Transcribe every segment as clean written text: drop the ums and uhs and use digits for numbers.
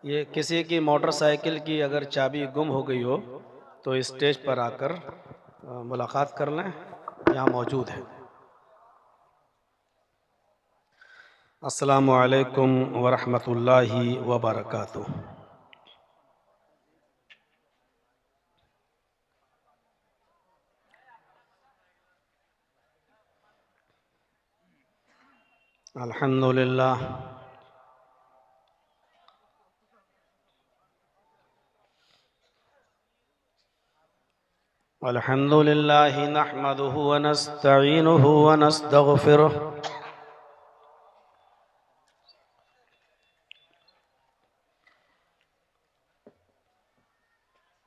ये किसी की मोटरसाइकिल की अगर चाबी गुम हो गई हो तो स्टेज पर आकर मुलाकात कर लें, यहाँ मौजूद है। अस्सलामु अलैकुम वरहमतुल्लाहि वबरकातुह। अल्हम्दुलिल्लाह अल्हम्दुलिल्लाहि नहमदुहु व नस्तईनुहु व नस्तगफिरुह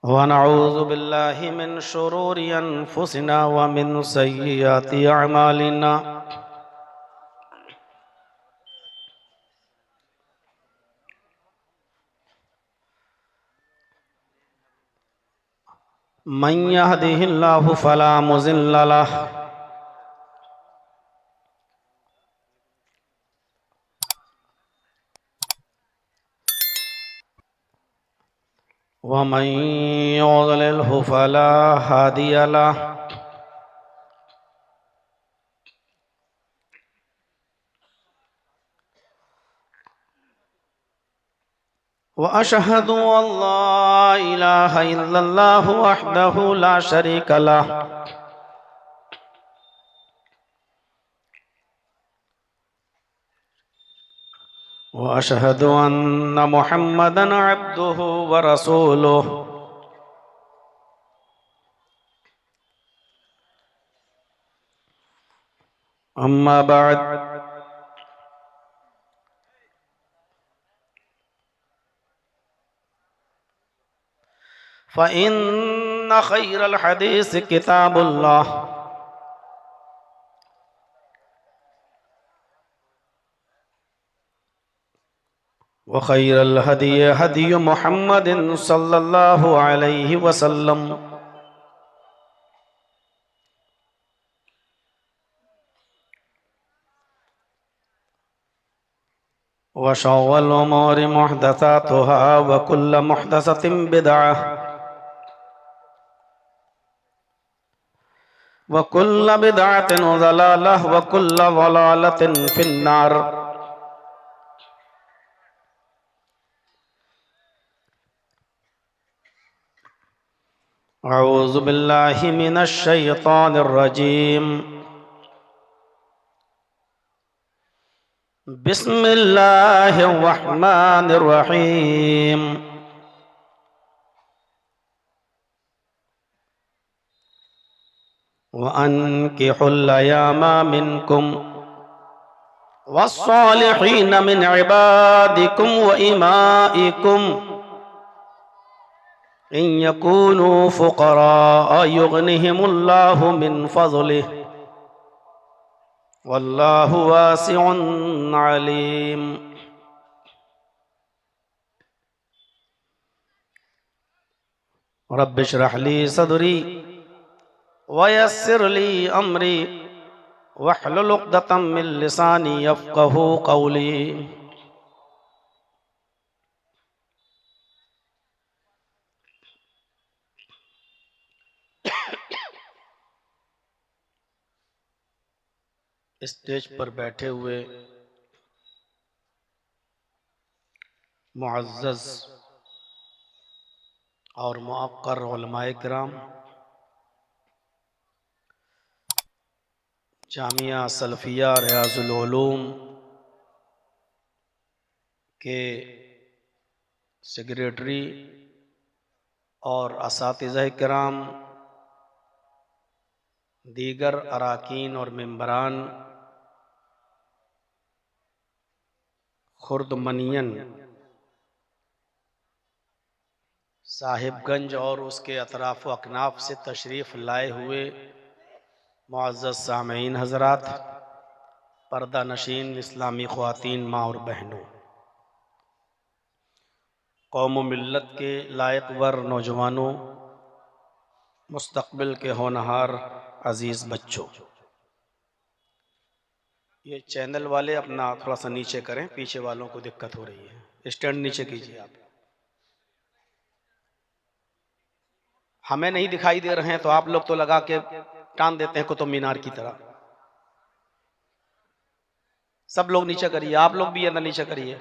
व नऊज़ु बिल्लाहि मिन शुरूरि अनफुसिना व मिन सय्यिआति अअमालिना। मन यहदिहिल्लाहु फला मुज़िल्ल लहु व मन युज़लिलहु फला हादिय लहु। व अशहदु अल्ला इलाहा इल्लल्लाहु वहदहु ला शरीक लहु व अशहदु अन्ना मुहम्मदन अब्दुहु व रसूलुहु। अम्मा बाद फ़इन्न खैरल हदीस किताबुल्लाह व खैरल हदी हदी मुहम्मदिन सल्लल्लाहु अलैहि वसल्लम व शर्रिल उमूरि मुहदसातुहा व कुल्लु मुहदसतिन बिदअह व कुल्लु बिदअतिन ज़लालह व कुल्लु ज़लालतिन फिन्नार। अऊज़ु बिल्लाहि मिनश शैतानिर रजीम। बिस्मिल्लाहिर रहमानिर रहीम। व अनकिहुल अयामा मिनकुम वस्सालिहीन मिन इबादिकुम व इमाइकुम इन यकूनू फुक़रा युग़निहिमुल्लाहु मिन फ़ज़लिहि वल्लाहु वासिउन अलीम। रब्बि इश्रह ली सदरी वयस्सिर ली अमरी वहलुल उक़दतम मिन लिसानी यफ़क़हू क़ौली। स्टेज पर बैठे हुए मुअज़्ज़ज़ और मुअक्कर उलमाए किराम, जामिया सलफिया रियाज़ुल उलूम के सेक्रेटरी और असातिज़ा किराम, दीगर अराकीन और मेंबरान, खुर्दमनियन, साहिबगंज और उसके अतराफ़ व अकनाफ से तशरीफ़ लाए हुए मुअज़्ज़ज़ सामीईन हज़रात, पर्दा नशीन इस्लामी ख़वातीन माँ और बहनों, कौम व मिल्लत के लायकवर नौजवानों, मुस्तक़बिल के होनहार अज़ीज़ बच्चों, ये चैनल वाले अपना थोड़ा सा नीचे करें, पीछे वालों को दिक्कत हो रही है। स्टैंड नीचे कीजिए आप। हमें नहीं दिखाई दे रहे हैं तो आप लोग तो लगा के टान देते हैं कुतुब मीनार की तरह। सब लोग नीचे करिए, आप लोग भी अंदर नीचे करिए,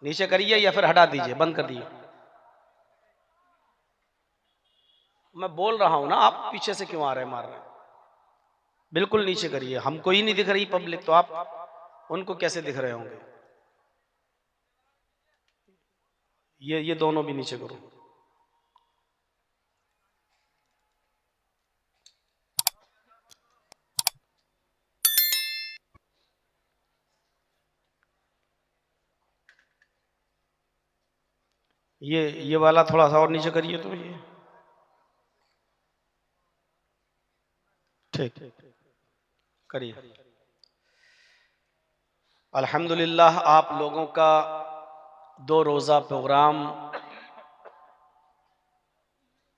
नीचे करिए या फिर हटा दीजिए, बंद कर दिए। मैं बोल रहा हूं ना, आप पीछे से क्यों आ रहे हैं, मार रहे हैं? बिल्कुल नीचे करिए, हमको ही नहीं दिख रही पब्लिक तो आप उनको कैसे दिख रहे होंगे? ये दोनों भी नीचे करो। ये वाला थोड़ा सा और नीचे करिए तो ये ठीक करिए। अल्हम्दुलिल्लाह, आप लोगों का 2 रोज़ा प्रोग्राम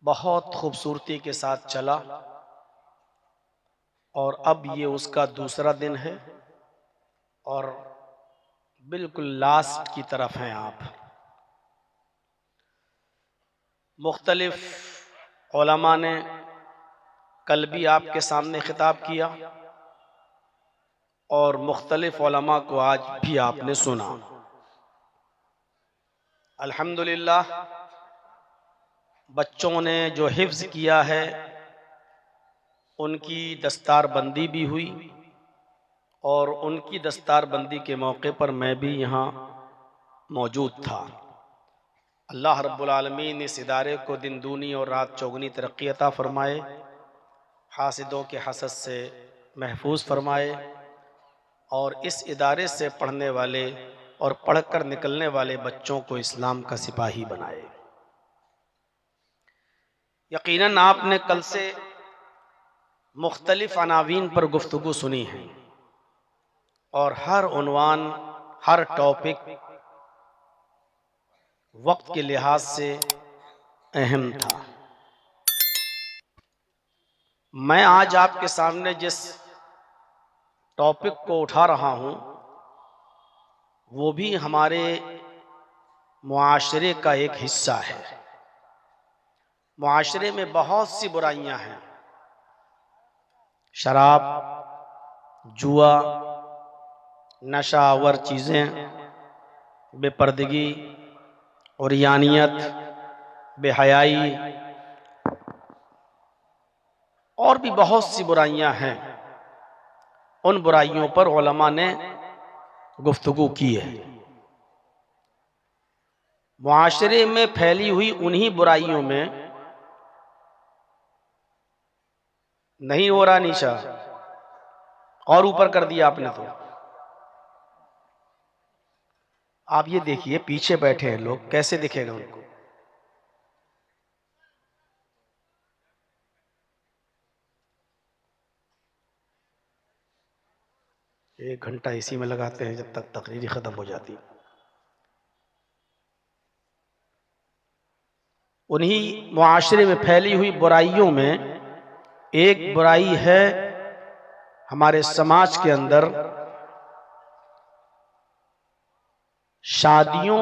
बहुत खूबसूरती के साथ चला और अब ये उसका दूसरा दिन है और बिल्कुल लास्ट की तरफ हैं आप। मुख्तलिफ उलमा ने कल भी आपके सामने खिताब किया और मुख्तलिफ उलमा को आज भी आपने सुना। अल्हम्दुलिल्लाह, बच्चों ने जो हिफ्ज़ किया है उनकी दस्तारबंदी भी हुई और उनकी दस्तारबंदी के मौके पर मैं भी यहाँ मौजूद था। अल्लाह रब्बुल आलमीन इस इदारे को दिन दूनी और रात चौगुनी तरक्की अता फरमाए, हासिदों के हसद से महफूज फरमाए और इस इदारे से पढ़ने वाले और पढ़कर निकलने वाले बच्चों को इस्लाम का सिपाही बनाए। यकीनन आपने कल से मुख्तलिफ अनावीन पर गुफ्तगू सुनी है और हर उन्वान, हर टॉपिक वक्त के लिहाज से अहम था। मैं आज आपके सामने जिस टॉपिक को उठा रहा हूं वो भी हमारे मुआशरे का एक हिस्सा है। मुआशरे में बहुत सी बुराइयां हैं, शराब, जुआ, नशावर चीज़ें, बेपर्दगी, उरियानियत, बेहयाई और भी बहुत सी बुराइयां हैं। उन बुराइयों पर उलमा ने गुफ्तगू की है। मुआशरे में फैली हुई उन्हीं बुराइयों में नहीं हो रहा नीचा और ऊपर कर दिया आपने तो। आप ये देखिए पीछे बैठे हैं लोग, कैसे दिखेगा उनको? एक घंटा इसी में लगाते हैं जब तक तकरीर खत्म हो जाती। उन्हीं मुआशरे में फैली हुई बुराइयों में एक बुराई है हमारे समाज के अंदर शादियों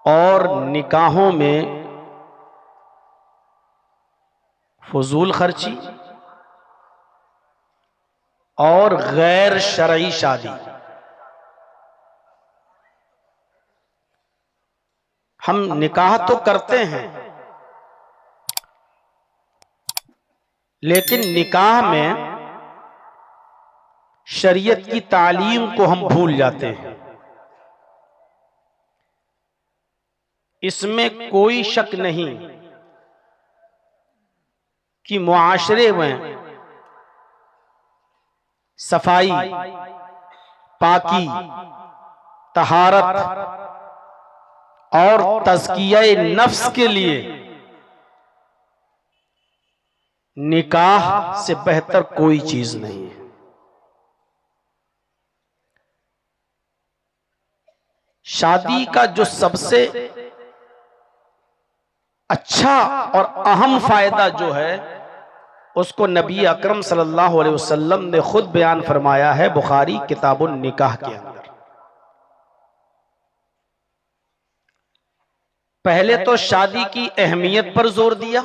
और निकाहों में फजूल खर्ची और गैर शरई शादी। हम निकाह तो करते हैं लेकिन निकाह में शरीयत की तालीम को हम भूल जाते हैं। इसमें कोई शक नहीं कि मुआशरे में सफाई, पाकी, तहारत और तज़किया नफ्स के लिए निकाह से बेहतर कोई चीज नहीं है। शादी का जो सबसे अच्छा और अहम फायदा जो है उसको नबी अकरम सल्लल्लाहु अलैहि वसल्लम ने खुद बयान फरमाया है बुखारी किताबुन निकाह के अंदर। पहले तो शादी की अहमियत पर जोर दिया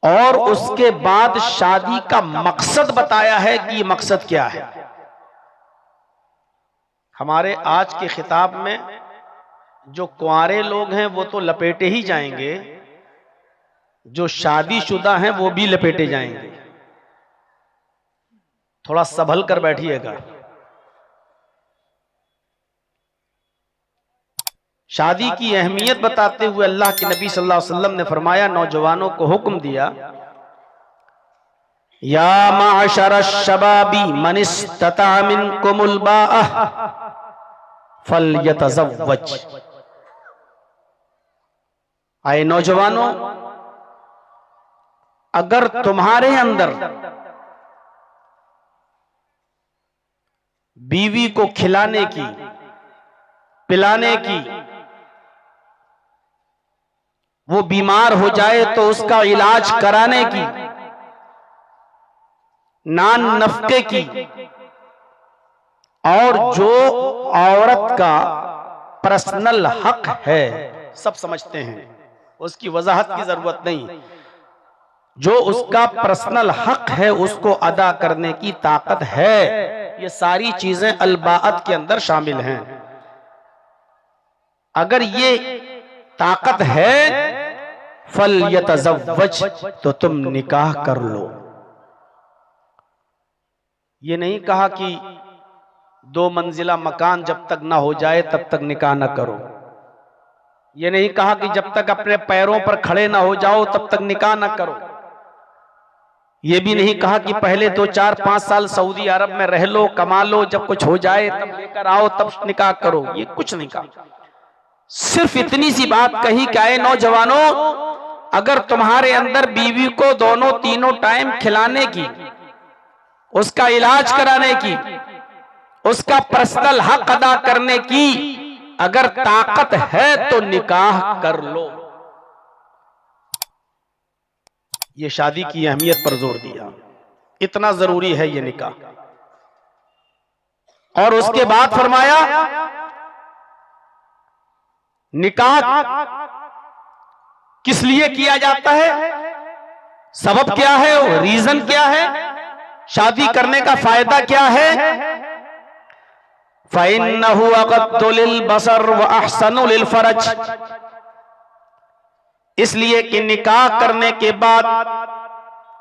और उसके बाद शादी का मकसद बताया है कि ये मकसद क्या है। हमारे आज के खिताब में जो कुंवारे लोग हैं वो तो लपेटे ही जाएंगे, जो शादीशुदा हैं वो भी लपेटे जाएंगे। थोड़ा संभल कर बैठिएगा। शादी की अहमियत बताते हुए अल्लाह के नबी सल्लल्लाहु अलैहि वसल्लम ने फरमाया, नौजवानों को हुक्म दिया, या माशर शबाबी मन इस्तता मिनकुमुल बाअह फलयतज़व्वज। आए नौजवानों, अगर तुम्हारे अंदर बीवी को खिलाने की, पिलाने की, वो बीमार हो जाए तो उसका इलाज कराने की, नान नफके की, और जो औरत का पर्सनल हक है, सब समझते हैं, उसकी वजाहत की जरूरत नहीं, जो उसका पर्सनल हक है उसको अदा करने की ताकत है, ये सारी चीजें अलबाअत के अंदर शामिल हैं। अगर ये ताकत है फलयतज़व्वज, तो तुम निकाह कर लो। ये नहीं कहा कि 2 मंजिला मकान जब तक ना हो जाए तब तक निकाह ना करो। ये नहीं कहा कि जब तक अपने पैरों पर खड़े ना हो जाओ तब तक निकाह ना करो। ये भी नहीं कहा कि पहले 2, 4, 5 साल सऊदी अरब में रह लो, कमा लो, जब कुछ हो जाए तब लेकर आओ, तब निकाह करो। ये कुछ नहीं कहा। सिर्फ इतनी सी बात कही कि आए नौजवानों, अगर तुम्हारे अंदर बीवी को दोनों तीनों टाइम खिलाने की, उसका इलाज कराने की, उसका पर्सनल हक अदा करने की अगर ताकत है तो निकाह कर लो। ये शादी की अहमियत पर जोर दिया, इतना जरूरी है ये निकाह। और उसके बाद फरमाया, निकाह किस लिए किया जाता है, सबब क्या है, रीजन क्या है, शादी करने का फायदा क्या है। फ़इन्नहु अग़द्दु लिलबसर व अहसनु लिलफरज, इसलिए कि निकाह करने के बाद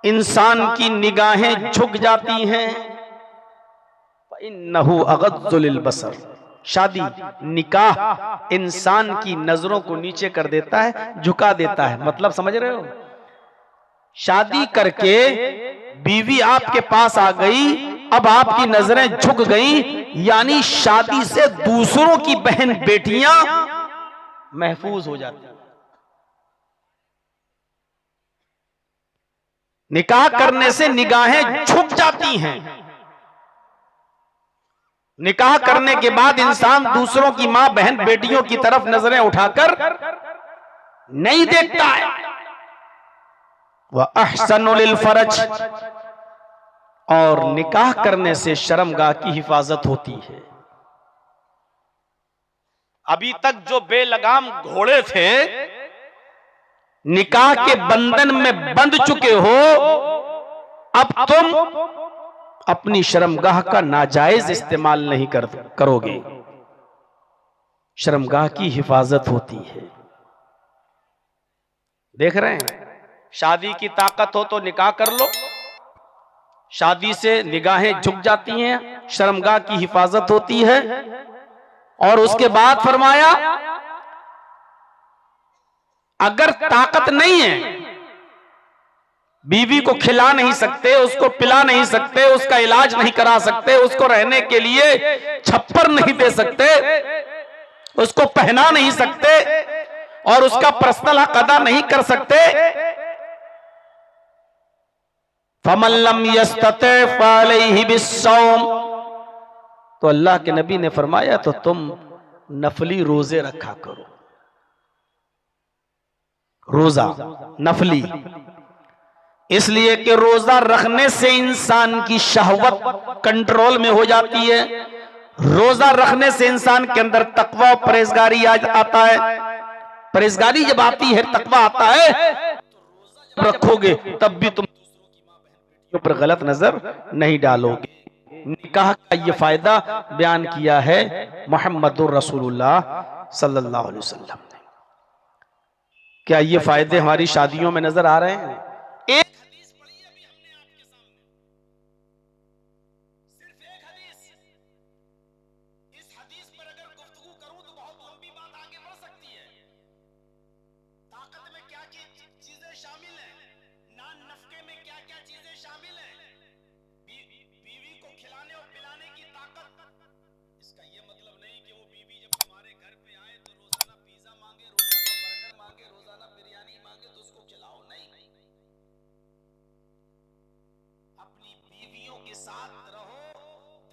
इंसान की निगाहें झुक जाती हैं। फ़इन्नहु अग़द्दु लिलबसर, शादी, निकाह इंसान की नजरों को नीचे कर देता है, झुका देता है। मतलब समझ रहे हो, शादी करके बीवी आपके पास आ गई, अब आपकी नजरें झुक गई, यानी शादी से दूसरों की बहन बेटियां महफूज हो जाती हैं। निकाह करने से निगाहें झुक जाती हैं। निकाह करने के बाद इंसान दूसरों की मां बहन बेटियों की तरफ नजरें उठाकर नहीं देखता है। वह अहसनु लिल फरज, और निकाह करने से शर्मगाह की हिफाजत होती है। अभी तक जो बेलगाम घोड़े थे निकाह के बंधन में बंध चुके हो, अब तुम अपनी शर्मगाह का नाजायज इस्तेमाल नहीं करोगे। शर्मगाह की हिफाजत होती है। देख रहे हैं, शादी की ताकत हो तो निकाह कर लो, शादी से निगाहें झुक जाती हैं, शर्मगाह की हिफाजत होती है। और उसके बाद फरमाया, अगर ताकत नहीं है, बीवी को खिला नहीं सकते, उसको पिला नहीं सकते, उसका इलाज नहीं करा सकते, उसको रहने के लिए छप्पर नहीं दे सकते, उसको पहना नहीं सकते और उसका पर्सनल हक अदा नहीं कर सकते, फमन लम यस्तति फअलैहि बिस्सौम, तो अल्लाह के नबी ने फरमाया तो तुम नफली रोजे रखा करो। रोजा नफली, इसलिए कि रोजा रखने से इंसान की शहवत कंट्रोल में हो जाती है। रोजा रखने से इंसान के अंदर तकवा और परहेजगारी आता है। परहेजगारी जब आती है, तकवा आता है, तो रखोगे तब भी तुम दूसरों पर गलत नजर नहीं डालोगे। निकाह का ये फायदा बयान किया है मुहम्मदुर रसूलुल्लाह सल्लल्लाहु अलैहि वसल्लम ने। क्या ये फायदे हमारी शादियों में नजर आ रहे हैं? एक हदीस पढ़ी है अभी हमने आपके सामने, सिर्फ एक हदीस। इस हदीस पर अगर गुफ्तगू करूं तो बहुत लंबी बात आगे बढ़ सकती है। ताकत में क्या क्या चीजें शामिल हैं, नान नफके में क्या क्या चीजें शामिल हैं, बीवी को खिलाने और पिलाने की ताकत। इसका ये मतलब नहीं कि वो बीवी जब तुम्हारे घर पे आए तो रोजाना पिज्जा मांगे, रोजाना बर्गर मांगे, रोजाना बिरयानी मांगे तो उसको खिलाओ, नहीं। अपनी बीवियों के साथ रहो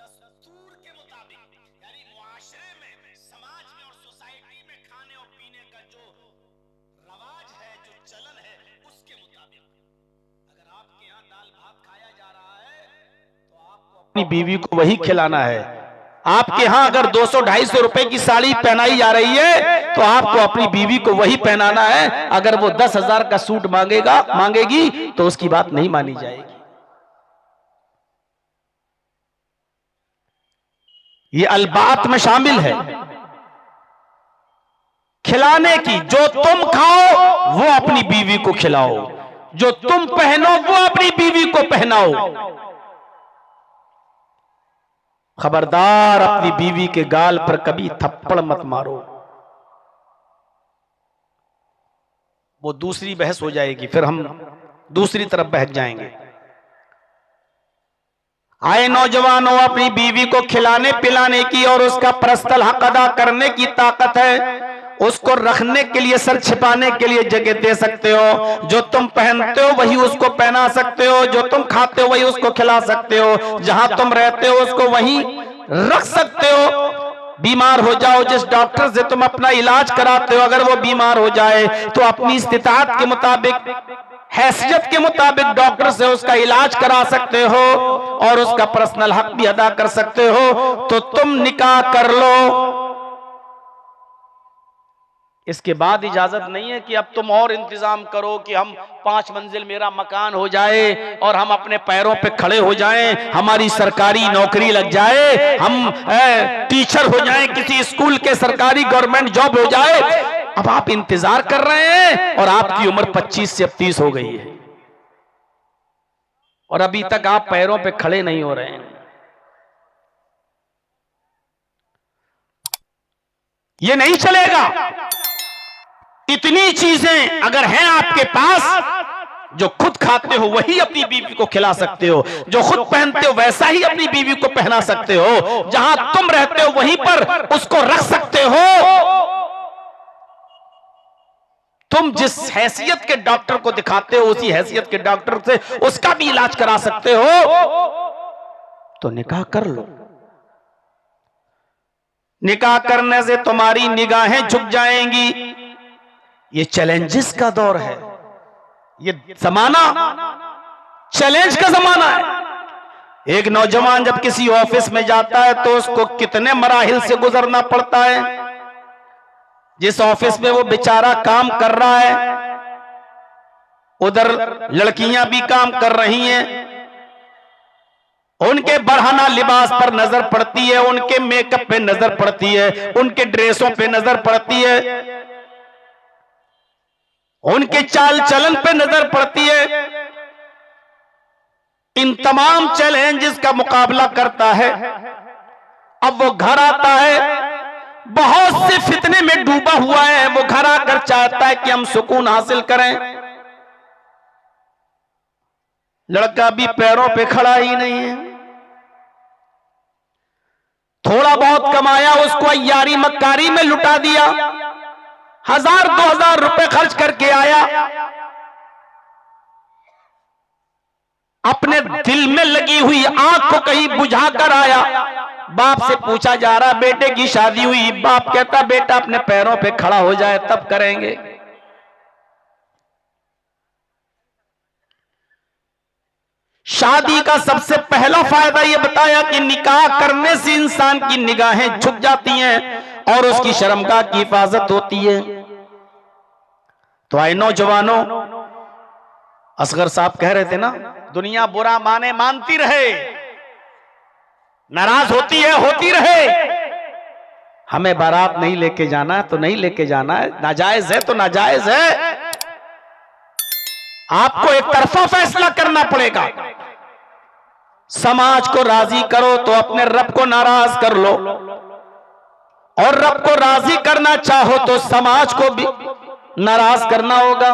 दस्तूर के मुताबिक, यानी मुआशरे में, समाज में और सोसाइटी में खाने और पीने का जो रवाज है, जो चलन है, उसके मुताबिक। अगर आपके यहाँ दाल भात खाया जा रहा है तो आपको अपनी बीवी को वही खिलाना है। आपके यहां अगर 200-250 रुपए की साड़ी पहनाई जा रही है तो आपको अपनी बीवी को वही पहनाना है। अगर वो 10,000 का सूट मांगेगी तो उसकी बात नहीं मानी जाएगी। ये अलबात में शामिल है खिलाने की। जो तुम खाओ वो अपनी बीवी को खिलाओ, जो तुम पहनो वो अपनी बीवी को पहनाओ। खबरदार अपनी बीवी के गाल पर कभी थप्पड़ मत मारो, वो दूसरी बहस हो जाएगी, फिर हम दूसरी तरफ बहक जाएंगे। आए नौजवानों, अपनी बीवी को खिलाने पिलाने की और उसका पर्सनल हक अदा करने की ताकत है। उसको रखने के लिए, सर छिपाने के लिए जगह दे सकते हो। जो तुम पहनते हो वही उसको पहना सकते हो, जो तुम खाते हो वही उसको खिला सकते हो, जहां तुम रहते हो उसको वहीं रख सकते हो। बीमार हो जाओ, जिस डॉक्टर से तुम अपना इलाज कराते हो, अगर वो बीमार हो जाए तो अपनी इस्तिताअत के मुताबिक, हैसियत के मुताबिक डॉक्टर से उसका इलाज करा सकते हो और उसका पर्सनल हक भी अदा कर सकते हो। तो तुम निकाह कर लो। इसके बाद इजाजत नहीं है कि अब तुम और इंतजाम करो कि हम 5 मंजिल मेरा मकान हो जाए और हम अपने पैरों पे खड़े हो जाएं, हमारी सरकारी नौकरी लग जाए, हम टीचर हो जाएं, किसी स्कूल के सरकारी गवर्नमेंट जॉब हो जाए। अब आप इंतजार कर रहे हैं और आपकी उम्र 25 से 30 हो गई है और अभी तक आप पैरों पे खड़े नहीं हो रहे हैं। ये नहीं चलेगा। इतनी चीजें अगर हैं आपके पास, जो खुद खाते हो वही अपनी बीवी को खिला सकते हो, जो खुद पहनते हो वैसा ही अपनी बीवी को पहना सकते हो, जहां तुम रहते हो वहीं पर उसको रख सकते हो। तुम जिस हैसियत के डॉक्टर को दिखाते हो उसी हैसियत के डॉक्टर से उसका भी इलाज करा सकते हो। तो निकाह कर लो। निकाह करने से तुम्हारी निगाहें झुक जाएंगी। ये चैलेंजेस का दौर है, ये जमाना चैलेंज का जमाना है। एक नौजवान जब किसी ऑफिस में जाता है तो उसको कितने मराहिल से गुजरना पड़ता है। जिस ऑफिस में वो बेचारा काम कर रहा है उधर लड़कियां भी काम कर रही हैं, उनके बढ़ाना लिबास पर नजर पड़ती है, उनके मेकअप पे नजर पड़ती है, उनके ड्रेसों पे नजर पड़ती है, उनके चाल चलन पे नजर पड़ती है। इन तमाम चैलेंजेस का मुकाबला करता है। अब वो घर आता है, बहुत से फितने में डूबा हुआ है, वो घर आकर चाहता है कि हम सुकून हासिल करें। लड़का भी पैरों पे खड़ा ही नहीं है। थोड़ा बहुत कमाया उसको अय्यारी मक्कारी में लुटा दिया, 1000-2000 रुपए खर्च करके आया, अपने दिल में लगी हुई आग को कहीं बुझा कर आया, बाप से पूछा जा रहा, बेटे की शादी हुई, बाप कहता बेटा अपने पैरों पे खड़ा हो जाए तब करेंगे। शादी का सबसे पहला फायदा यह बताया कि निकाह करने से इंसान की निगाहें झुक जाती हैं और उसकी शर्मगाह की हिफाजत होती है। तो आए नौजवानों, असगर साहब कह रहे थे ना, दुनिया बुरा माने मानती रहे, नाराज होती है होती रहे, हमें बारात नहीं लेके जाना है तो नहीं लेके जाना है, नाजायज है तो नाजायज है। आपको एक तरफा फैसला करना पड़ेगा। समाज को राजी करो तो अपने रब को नाराज कर लो, और रब को राजी करना चाहो तो समाज को भी नाराज करना होगा।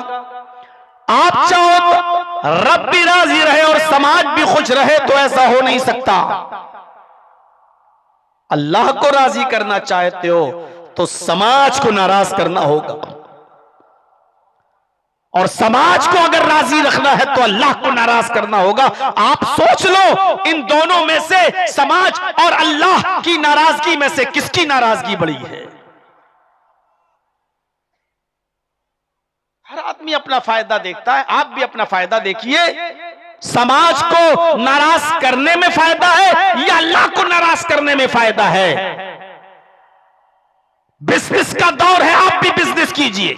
आप चाहो तो रब भी राजी रहे और समाज भी खुश रहे, तो ऐसा हो नहीं सकता। अल्लाह को राजी करना चाहते हो तो समाज को नाराज करना होगा, और समाज को अगर राजी रखना है तो अल्लाह को नाराज करना होगा। आप सोच लो, इन दोनों में से, समाज और अल्लाह की नाराजगी में से किसकी नाराजगी बड़ी है? हर आदमी अपना फायदा देखता है, आप भी अपना फायदा देखिए। समाज को नाराज करने में फायदा है या अल्लाह को नाराज करने में फायदा है? बिजनेस का दौर है, आप भी बिजनेस कीजिए।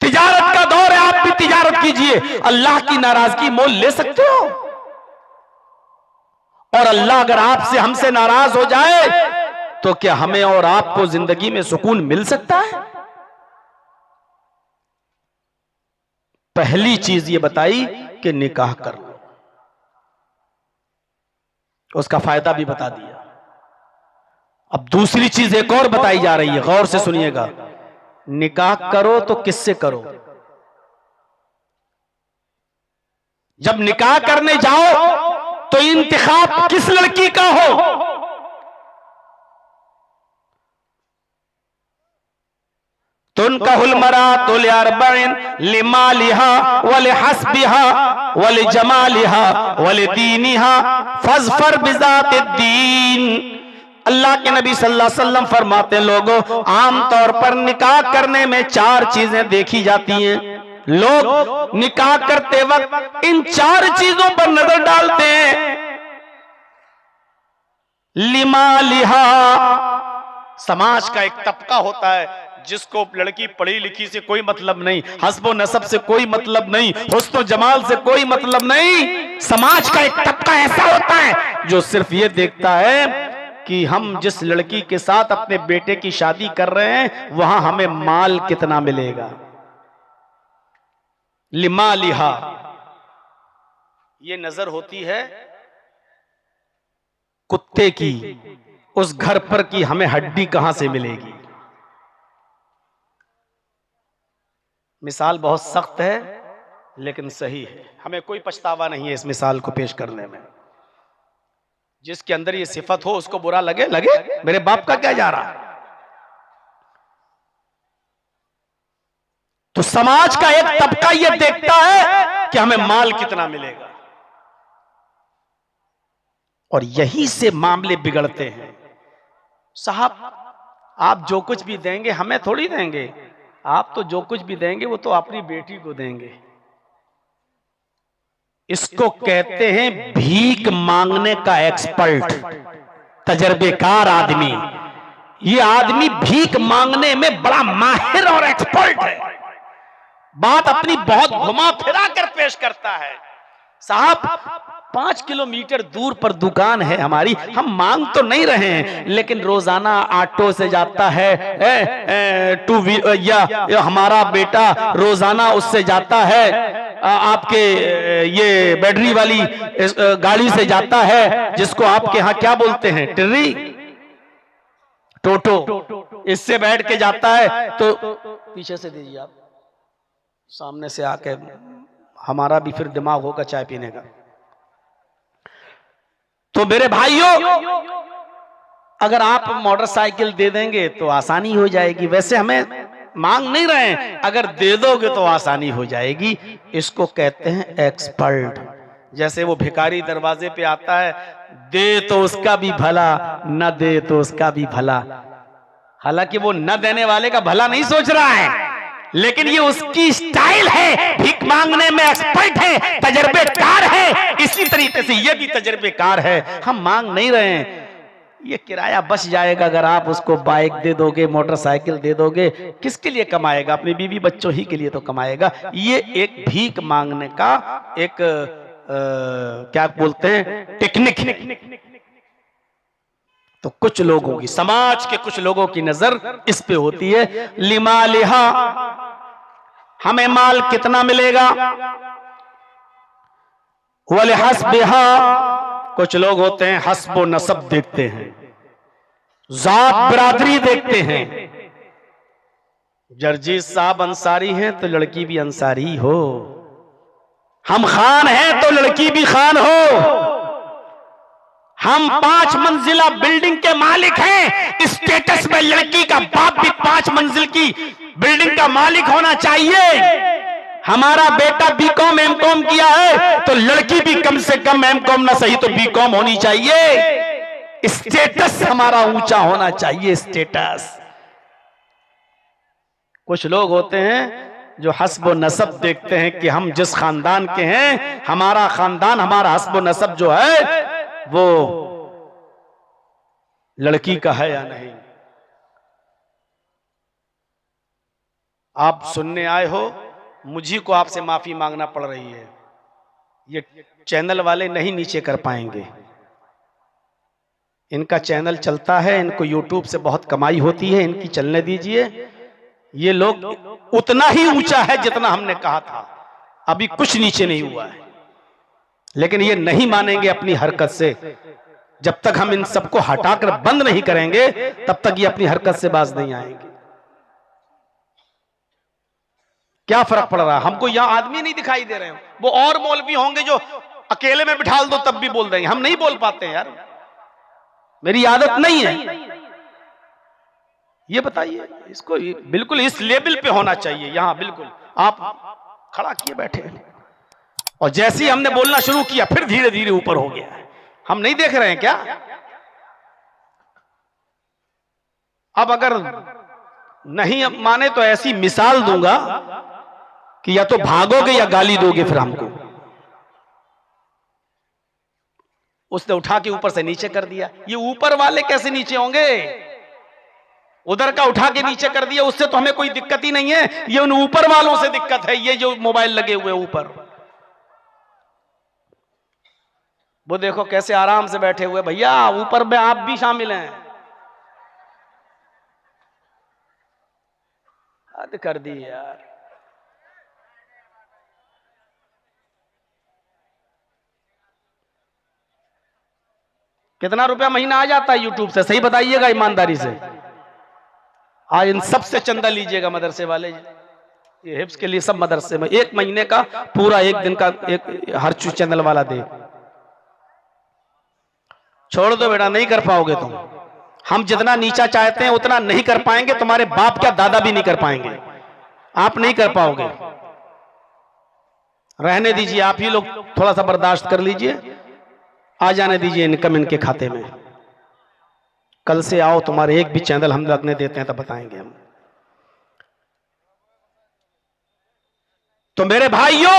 तिजारत का दौर है, आप भी तिजारत कीजिए। अल्लाह की नाराजगी मोल ले सकते हो? और अल्लाह अगर आपसे, हमसे नाराज हो जाए तो क्या हमें और आपको जिंदगी में सुकून मिल सकता है? पहली चीज ये बताई कि निकाह कर लो, उसका फायदा भी बता दिया। अब दूसरी चीज एक और बताई जा रही है, गौर से सुनिएगा। निकाह करो तो किससे करो? जब निकाह करने जाओ तो इंतिखाब किस लड़की का हो? तुनकाहुल मरातु लिअर्बईन लिमालिहा वलिहस्बिहा वलिजमालिहा वलिदीनिहा फज़फर बिज़ातिद्दीन। अल्लाह के नबी सल्लल्लाहु अलैहि वसल्लम फरमाते हैं, लोगों, आमतौर पर निकाह करने में 4 चीजें देखी जाती हैं। लोग निकाह करते वक्त इन 4 चीजों पर नजर डालते हैं। लिमालिहा, समाज का एक तबका होता है जिसको लड़की पढ़ी लिखी से कोई मतलब नहीं, हस्बो नसब से कोई मतलब नहीं, हुस्न जमाल से कोई मतलब नहीं। समाज का एक तबका ऐसा होता है जो सिर्फ ये देखता है कि हम जिस लड़की के साथ अपने बेटे की शादी कर रहे हैं वहां हमें माल कितना मिलेगा। लिमालिहा, ये नजर होती है कुत्ते की, उस घर पर की हमें हड्डी कहां से मिलेगी। मिसाल बहुत सख्त है लेकिन सही है, हमें कोई पछतावा नहीं है इस मिसाल को पेश करने में। जिसके अंदर ये सिफत हो उसको बुरा लगे, मेरे बाप का क्या जा रहा। तो समाज का एक तबका ये देखता है कि हमें माल कितना मिलेगा, और यही से मामले बिगड़ते हैं। साहब, आप जो कुछ भी देंगे हमें थोड़ी देंगे, आप तो जो कुछ भी देंगे वो तो अपनी बेटी को देंगे। इसको कहते हैं भीख मांगने का एक्सपर्ट, तजर्बेकार आदमी। ये आदमी भीख मांगने में बड़ा माहिर और एक्सपर्ट है, बात अपनी बहुत घुमा फिरा कर पेश करता है। साहब, 5 किलोमीटर दूर पर दुकान है हमारी, हम मांग तो नहीं रहे हैं, लेकिन रोजाना ऑटो से जाता है, या हमारा बेटा रोजाना उससे जाता है, आपके ये बैटरी वाली गाड़ी से जाता है, जिसको आपके यहाँ क्या बोलते हैं, टिर्री, टोटो, इससे बैठ के जाता है। तो पीछे से दीजिए आप, सामने से आके, हमारा भी फिर दिमाग होगा चाय पीने का। तो मेरे भाइयों, अगर आप मोटरसाइकिल दे देंगे तो आसानी हो जाएगी। वैसे हमें मांग नहीं रहे हैं, अगर दे दोगे तो आसानी हो जाएगी। इसको कहते हैं एक्सपर्ट। जैसे वो भिखारी दरवाजे पे आता है, दे तो उसका भी भला, न दे तो उसका भी भला। हालांकि वो न देने वाले का भला नहीं सोच रहा है, लेकिन ये उसकी स्टाइल है, भीख मांगने में एक्सपर्ट है, तजर्बेकार है। इसी तरीके से ये भी तजर्बेकार है। हम मांग नहीं रहे हैं, ये किराया बच जाएगा अगर आप उसको बाइक दे दोगे, मोटरसाइकिल दे दोगे। किसके लिए कमाएगा? अपनी बीवी बच्चों ही के लिए तो कमाएगा। ये एक भीख मांगने का एक क्या बोलते हैं, टेक्निक है। तो कुछ लोगों की, समाज के कुछ लोगों की नजर इस पे होती है, लिमालिहा, हमें माल कितना मिलेगा, वलिहस्बिहा, कुछ लोग होते हैं हस्ब व नसब देखते हैं, जात बिरादरी देखते हैं। जर्जीत साहब अंसारी हैं तो लड़की भी अंसारी हो, हम खान हैं तो लड़की भी खान हो, हम 5 मंजिला बिल्डिंग के मालिक हैं, स्टेटस में लड़की का बाप भी 5 मंजिल की बिल्डिंग का मालिक होना चाहिए। हमारा बेटा बीकॉम एमकॉम किया है तो लड़की भी कम से कम एमकॉम ना सही तो बीकॉम होनी चाहिए। स्टेटस हमारा ऊंचा होना चाहिए, स्टेटस। कुछ लोग होते हैं जो हस्ब नसब देखते हैं कि हम जिस खानदान के हैं, हमारा खानदान, हमारा हस्ब नसब जो है वो लड़की का है या नहीं। आप सुनने आए हो, मुझी को आपसे माफी मांगना पड़ रही है, ये चैनल वाले नहीं नीचे कर पाएंगे। इनका चैनल चलता है, इनको यूट्यूब से बहुत कमाई होती है, इनकी चलने दीजिए। ये लोग उतना ही ऊंचा है जितना हमने कहा था, अभी कुछ नीचे नहीं हुआ है। लेकिन ये नहीं मानेंगे अपनी हरकत से। जब तक हम इन सबको हटाकर बंद नहीं करेंगे तब तक ये अपनी हरकत से बाज नहीं आएंगे। क्या फर्क पड़ रहा है? हमको यहां आदमी नहीं दिखाई दे रहे हैं, वो और मौलवी होंगे जो अकेले में बिठा दो तब भी बोल देंगे। हम नहीं बोल पाते हैं यार, मेरी आदत नहीं है। ये बताइए, इसको बिल्कुल इस लेवल पे होना चाहिए। यहां बिल्कुल आप खड़ा किए बैठे हैं, और जैसे ही हमने बोलना शुरू किया फिर धीरे धीरे ऊपर हो गया। हम नहीं देख रहे हैं क्या? अब अगर नहीं अब माने तो ऐसी मिसाल दूंगा कि या तो भागोगे या गाली दोगे फिर हमको। उसने उठा के ऊपर से नीचे कर दिया। ये ऊपर वाले कैसे नीचे होंगे? उधर का उठा के नीचे कर दिया, उससे तो हमें कोई दिक्कत ही नहीं है। ये उन ऊपर वालों से दिक्कत है, ये जो मोबाइल लगे हुए ऊपर। वो देखो कैसे आराम से बैठे हुए। भैया ऊपर में आप भी शामिल हैं। हद कर दी यार। कितना रुपया महीना आ जाता है यूट्यूब से? सही बताइएगा ईमानदारी से। आज इन सब से चंदा लीजिएगा मदरसे वाले। ये हिफ्स के लिए सब मदरसे में 1 महीने का पूरा 1 दिन का एक हर चैनल वाला दे। छोड़ दो बेटा, नहीं कर पाओगे तुम। हम जितना नीचा चाहते हैं उतना नहीं कर पाएंगे। तुम्हारे बाप क्या दादा भी नहीं कर पाएंगे। आप नहीं कर पाओगे। रहने दीजिए, आप ही लोग थोड़ा सा बर्दाश्त कर लीजिए। आ जाने दीजिए इनकम इनके खाते में। कल से आओ, तुम्हारे एक भी चैनल हम लगने देते हैं तब बताएंगे हम। तो मेरे भाइयों,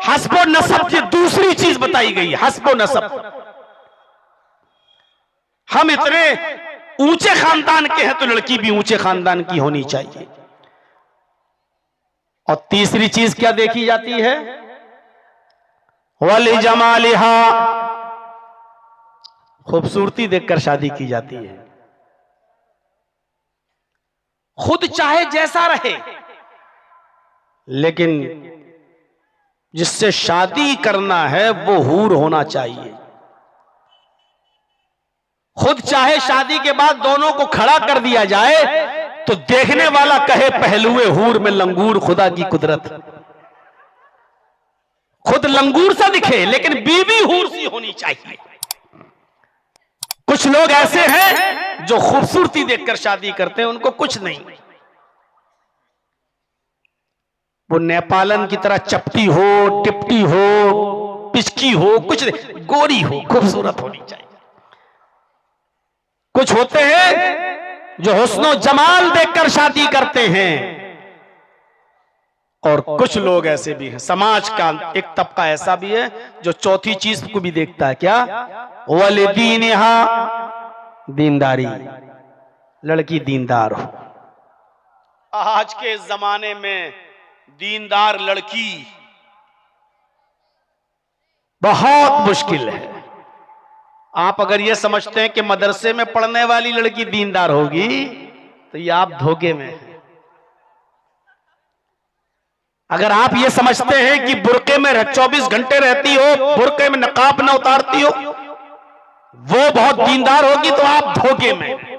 हस्बो नसब की दूसरी चीज बताई गई, हस्बो नसब। हम इतने ऊंचे खानदान के हैं तो लड़की भी ऊंचे खानदान की होनी चाहिए। और तीसरी चीज क्या देखी जाती है? वली जमालिहा, खूबसूरती देखकर शादी की जाती है। खुद चाहे जैसा रहे, लेकिन जिससे शादी करना है वो हूर होना चाहिए। खुद चाहे शादी के बाद दोनों को खड़ा कर दिया जाए तो देखने वाला कहे पहलुए हूर में लंगूर, खुदा की कुदरत। खुद लंगूर सा दिखे लेकिन बीवी हूर सी होनी चाहिए। कुछ लोग ऐसे हैं जो खूबसूरती देखकर शादी करते हैं, उनको कुछ नहीं। वो नेपालन की तरह चपटी हो, टिपटी हो, पिचकी हो, कुछ गोरी हो, खूबसूरत होनी चाहिए। कुछ होते हैं जो हुस्नो जमाल देखकर शादी करते हैं, और कुछ लोग ऐसे भी हैं, समाज का एक तबका ऐसा भी है जो चौथी चीज को भी देखता है, क्या? वलिदीनहा, दीनदारी, लड़की दीनदार हो। आज के जमाने में दीनदार लड़की बहुत मुश्किल है। आप अगर ये समझते हैं कि मदरसे में पढ़ने वाली लड़की दीनदार होगी, तो ये आप धोखे में हैं। अगर आप ये समझते हैं कि बुर्के में 24 घंटे रहती हो, बुर्के में नकाब ना उतारती हो, वो बहुत दीनदार होगी, तो आप धोखे में।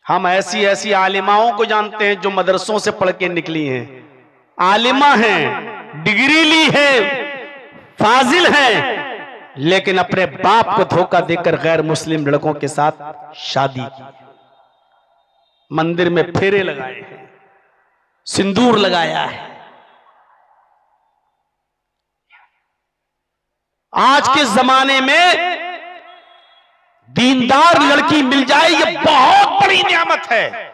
हम ऐसी ऐसी आलिमाओं को जानते हैं जो मदरसों से पढ़ के निकली हैं, आलिमा हैं, डिग्री ली है, फाजिल हैं, लेकिन अपने बाप को धोखा देकर गैर मुस्लिम लड़कों के साथ शादी की, मंदिर में फेरे लगाए हैं, सिंदूर लगाया है। आज के जमाने में दीनदार लड़की मिल जाए ये बहुत बड़ी नियामत है,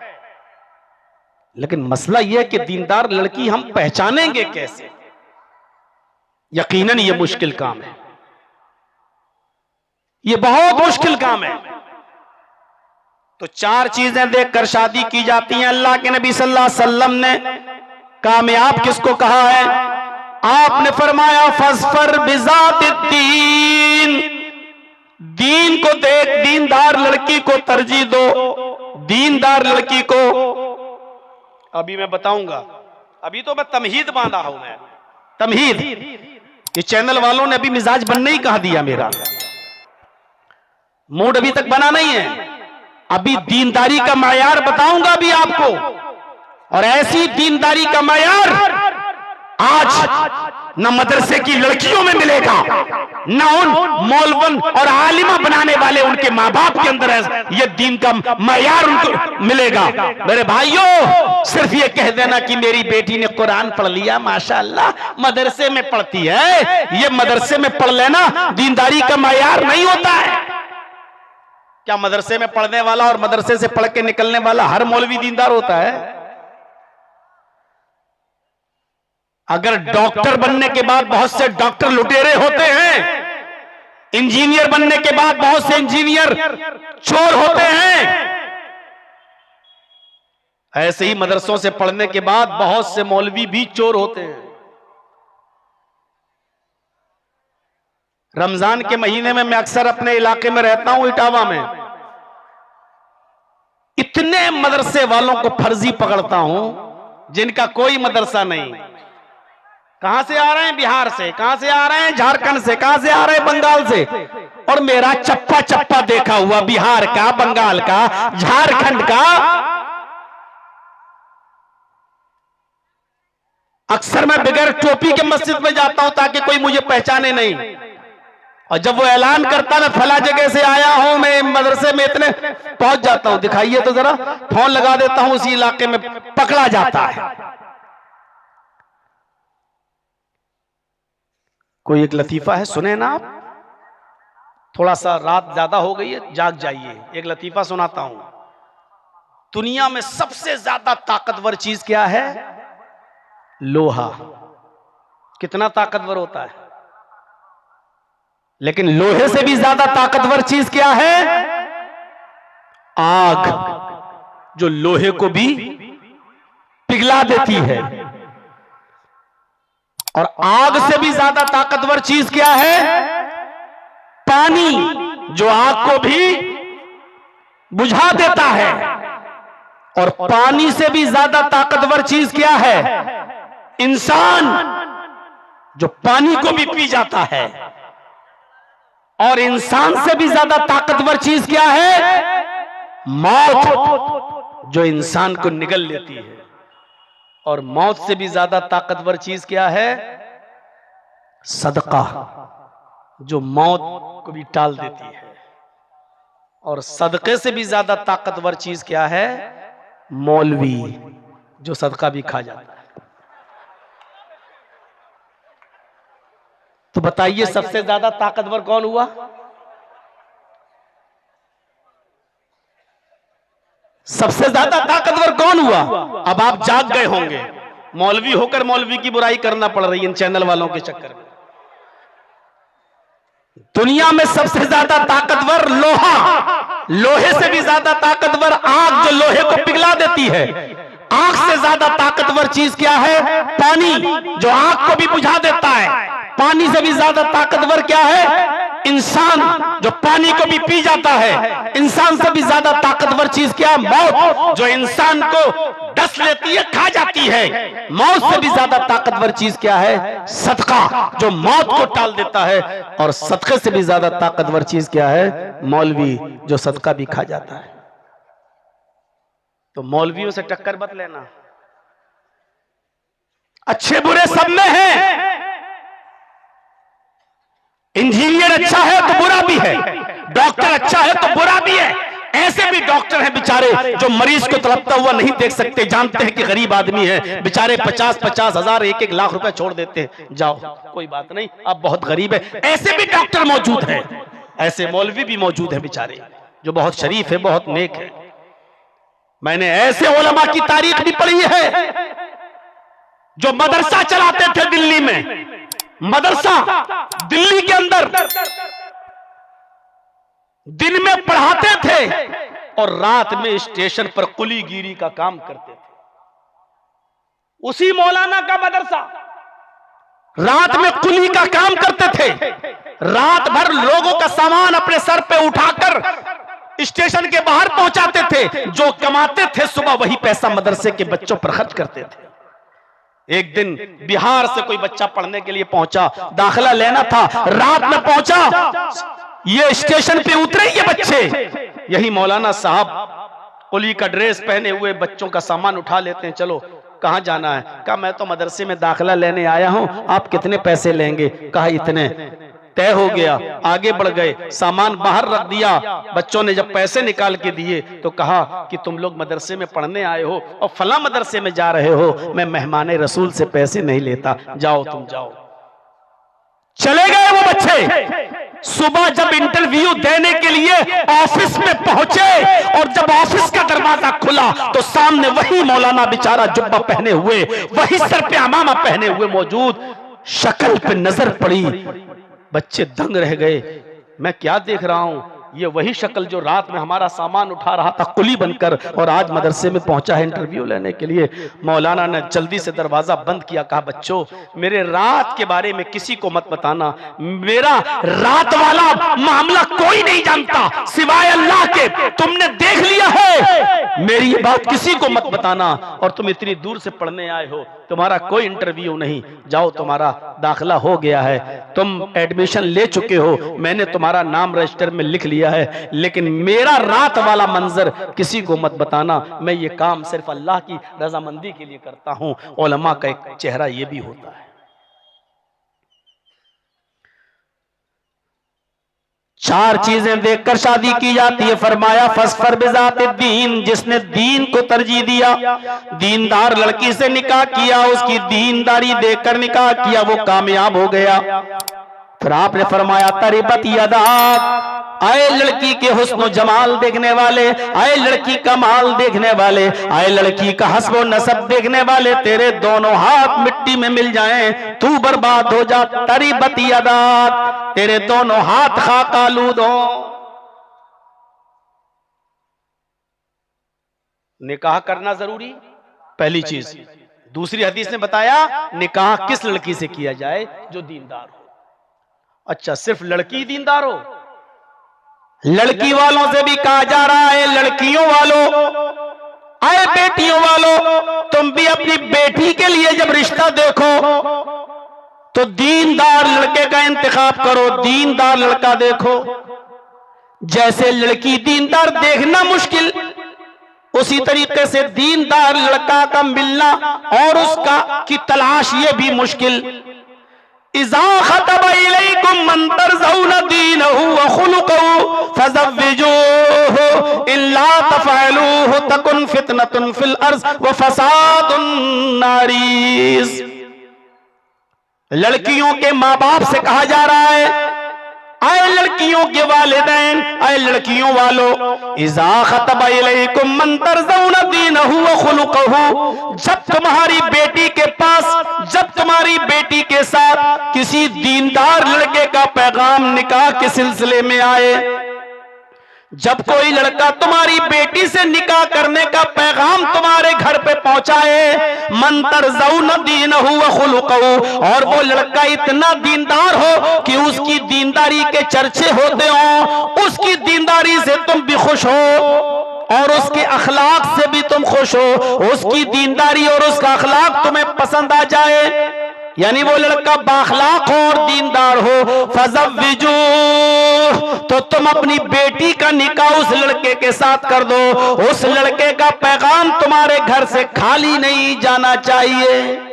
लेकिन मसला यह है कि दीनदार लड़की हम पहचानेंगे कैसे? यकीनन ये मुश्किल काम है, ये बहुत मुश्किल काम है। तो 4 चीजें देखकर शादी की जाती हैं। अल्लाह के नबी सल्लल्लाहु अलैहि वसल्लम ने कामयाब किसको कहा है? आपने फरमाया फस्फर बिज़ातिद्दीन, दीन को देख, दीनदार लड़की को तरजीह दो, दीनदार लड़की को। अभी मैं बताऊंगा, अभी तो मैं तमहीद बांधा हूं, मैं तमहीद। ये चैनल वालों ने अभी मिजाज बनने ही कहा दिया, मेरा मूड अभी तक बना नहीं है। अभी दीनदारी का मायार बताऊंगा अभी आपको, और ऐसी दीनदारी का मायार आज न मदरसे की लड़कियों में मिलेगा, न उन मौलवन और आलिमा बनाने वाले उनके माँ बाप के अंदर ये दीन का मायार उनको मिलेगा। मेरे भाइयों, सिर्फ ये कह देना कि मेरी बेटी ने कुरान पढ़ लिया, माशाअल्लाह, मदरसे में पढ़ती है, ये मदरसे में पढ़ लेना दीनदारी का मायार नहीं होता है। क्या मदरसे में पढ़ने वाला और मदरसे से पढ़ के निकलने वाला हर मौलवी दीनदार होता है? अगर डॉक्टर बनने के बाद बहुत से डॉक्टर लुटेरे होते हैं, इंजीनियर बनने के बाद बहुत से इंजीनियर चोर होते हैं, ऐसे ही मदरसों से पढ़ने के बाद बहुत से मौलवी भी चोर होते हैं। रमजान के महीने में मैं अक्सर अपने इलाके में रहता हूं, इटावा में, इतने मदरसे वालों को फर्जी पकड़ता हूं जिनका कोई मदरसा नहीं। कहां से आ रहे हैं? बिहार से। कहां से आ रहे हैं? झारखंड से। कहां से आ रहे हैं? बंगाल से। और मेरा चप्पा चप्पा देखा हुआ बिहार का, बंगाल का, झारखंड का। अक्सर मैं बगैर टोपी के मस्जिद में जाता हूं ताकि कोई मुझे पहचाने नहीं, और जब वो ऐलान करता मैं फला जगह से आया हूं, मैं मदरसे में इतने पहुंच जाता हूं, दिखाइए तो जरा, फोन लगा देता हूं, उसी इलाके में पकड़ा जाता है। कोई एक लतीफा है, सुने ना आप? थोड़ा सा रात ज्यादा हो गई है, जाग जाइए, एक लतीफा सुनाता हूं। दुनिया में सबसे ज्यादा ताकतवर चीज क्या है? लोहा। कितना ताकतवर होता है? लेकिन लोहे से भी ज्यादा ताकतवर चीज क्या है? आग, जो लोहे को भी पिघला देती है। और आग से भी ज्यादा ताकतवर चीज क्या है? पानी, जो आग को भी बुझा देता है। और पानी से भी ज्यादा ताकतवर चीज क्या है? इंसान, जो पानी को भी पी जाता है। और इंसान से भी ज्यादा ताकतवर चीज क्या है? मौत, जो इंसान को निगल लेती है। और मौत से भी ज्यादा ताकतवर चीज क्या है? सदका, जो मौत को भी टाल देती है। और सदके से भी ज्यादा ताकतवर चीज क्या है? मौलवी, जो सदका भी खा जाता है। तो बताइए सबसे ज्यादा ताकतवर कौन हुआ? सबसे ज्यादा ताकतवर कौन हुआ? अब आप जाग गए होंगे, मौलवी होकर मौलवी की बुराई करना पड़ रही है इन चैनल वालों के चक्कर में। दुनिया में सबसे ज्यादा ताकतवर लोहा, लोहे से भी ज्यादा ताकतवर आग जो लोहे को पिघला देती है। आग से ज्यादा ताकतवर चीज क्या है? पानी, जो आग को भी बुझा देता है। पानी से भी ज्यादा ताकतवर क्या है? इंसान, जो पानी को भी पी जाता है। इंसान से भी ज्यादा ताकतवर चीज क्या है? मौत, जो इंसान को डस लेती है, खा जाती है। मौत से भी ज्यादा ताकतवर चीज क्या है? सदका, जो मौत को टाल देता है। और सदके से भी ज्यादा ताकतवर चीज क्या है? मौलवी, जो सदका भी खा जाता है। तो मौलवियों से टक्कर मत लेना, अच्छे बुरे सब में है। इंजीनियर अच्छा है तो बुरा भी है, डॉक्टर अच्छा है तो बुरा भी है। ऐसे भी डॉक्टर हैं बेचारे जो मरीज को तड़पता हुआ नहीं देख सकते, जानते हैं कि गरीब आदमी है, बेचारे 50-50 हजार 1-1 लाख रुपए छोड़ देते हैं, जाओ कोई बात नहीं, आप बहुत गरीब है। ऐसे भी डॉक्टर मौजूद हैं, ऐसे मौलवी भी मौजूद हैं बेचारे जो बहुत शरीफ है, बहुत नेक है। मैंने ऐसे उलमा की तारीख भी पढ़ी है जो मदरसा चलाते थे दिल्ली में। मदरसा दिल्ली के अंदर दिन में पढ़ाते थे और रात में स्टेशन पर कुलीगिरी का काम करते थे। उसी मौलाना का मदरसा, रात में कुली का काम करते थे। रात भर लोगों का सामान अपने सर पे उठाकर स्टेशन के बाहर पहुंचाते थे। जो कमाते थे सुबह वही पैसा मदरसे के बच्चों पर खर्च करते थे। एक दिन बिहार से कोई बच्चा पढ़ने के लिए पहुंचा, दाखिला लेना था, रात में पहुंचा, ये स्टेशन पे उतरे ये बच्चे, यही मौलाना साहब कुली का ड्रेस पहने हुए बच्चों का सामान उठा लेते हैं। चलो कहां जाना है? कहा मैं तो मदरसे में दाखिला लेने आया हूं, आप कितने पैसे लेंगे? कहा इतने। तय हो गया, आगे बढ़ गए, सामान बाहर रख दिया। बच्चों ने जब पैसे निकाल के दिए तो कहा कि तुम लोग मदरसे में पढ़ने आए हो और फला मदरसे में जा रहे हो, मैं मेहमान रसूल से पैसे नहीं लेता, जाओ तुम जाओ। चले गए वो बच्चे। सुबह जब इंटरव्यू देने के लिए ऑफिस में पहुंचे और जब ऑफिस का दरवाजा खुला तो सामने वही मौलाना बेचारा जुब्बा पहने हुए, वही सर पे अमामा पहने हुए मौजूद। शक्ल पे नजर पड़ी, बच्चे दंग रह गए, मैं क्या देख रहा हूं? ये वही शक्ल जो रात में हमारा सामान उठा रहा था कुली बनकर और आज मदरसे में पहुंचा है इंटरव्यू लेने के लिए। मौलाना ने जल्दी से दरवाजा बंद किया, कहा बच्चों मेरे रात के बारे में किसी को मत बताना, मेरा रात वाला मामला कोई नहीं जानता सिवाय अल्लाह के। तुमने देख लिया है, मेरी ये बात किसी को मत बताना। और तुम इतनी दूर से पढ़ने आए हो, तुम्हारा कोई इंटरव्यू नहीं, जाओ तुम्हारा दाखिला हो गया है, तुम एडमिशन ले चुके हो, मैंने तुम्हारा नाम रजिस्टर में लिख लिया है, लेकिन मेरा रात वाला मंजर किसी को मत बताना। मैं ये काम सिर्फ अल्लाह की रजामंदी के लिए करता हूं। उलमा का एक चेहरा ये भी होता है। 4 चीजें देखकर शादी की जाती है। फरमाया फस्फर बिज़ात दीन, जिसने दीन को तरजीह दिया, दीनदार लड़की से निकाह किया, उसकी दीनदारी देखकर निकाह किया, वो कामयाब हो गया। फिर आपने फरमाया तरिबत यदाक, आए लड़की के हुस्न जमाल देखने वाले, आए लड़की का माल देखने वाले, आए लड़की का हस्ब व नसब देखने वाले, तेरे दोनों हाथ मिट्टी में मिल जाएं, तू बर्बाद हो जा। तरिबत यदाक, तेरे दोनों हाथ खाक आलूद हो। निकाह करना जरूरी, पहली चीज। दूसरी हदीस ने बताया निकाह किस लड़की से किया जाए? जो दीनदार हो। अच्छा, सिर्फ लड़की दीनदार हो? लड़की वालों से भी कहा जा रहा है, लड़कियों वालों, आए बेटियों वालों, तुम भी अपनी बेटी के लिए जब रिश्ता देखो तो दीनदार लड़के का इंतखाब करो, दीनदार लड़का देखो। जैसे लड़की दीनदार देखना मुश्किल, उसी तरीके से दीनदार लड़का का मिलना और उसका की तलाश ये भी मुश्किल। इज़ा खतब इलैकुम मन तरज़ौना दीनहु व खुलुकहु फज़व्विजूहु इल्ला तफ़अलूहु तकुन फितनतुन फिल अर्ज़ व फ़सादुन नारीज़। लड़कियों के माँ बाप से कहा जा रहा है, आए लड़कियों के वालिदैन, आए लड़कियों वालों, इज़ा खतबा इलैकुम मन तरज़ौना दीनहु व खुलुक़हु, जब तुम्हारी बेटी के पास, जब तुम्हारी बेटी के साथ किसी दीनदार लड़के का पैगाम निकाह के सिलसिले में आए, जब कोई लड़का तुम्हारी बेटी से निकाह करने का पैगाम तुम्हारे घर पे पहुंचाए, मन तरज़ौना दीनहु व खुलुक़हु, और वो लड़का इतना दीनदार हो कि उसकी दीनदारी के चर्चे होते हो, उसकी दीनदारी से तुम भी खुश हो और उसके अखलाक से भी तुम खुश हो, उसकी दीनदारी और उसका अखलाक तुम्हें पसंद आ जाए, यानी वो लड़का बाखलाक हो और दीनदार हो, फज़व्विजू, तो तुम अपनी बेटी का निकाह उस लड़के के साथ कर दो। उस लड़के का पैगाम तुम्हारे घर से खाली नहीं जाना चाहिए।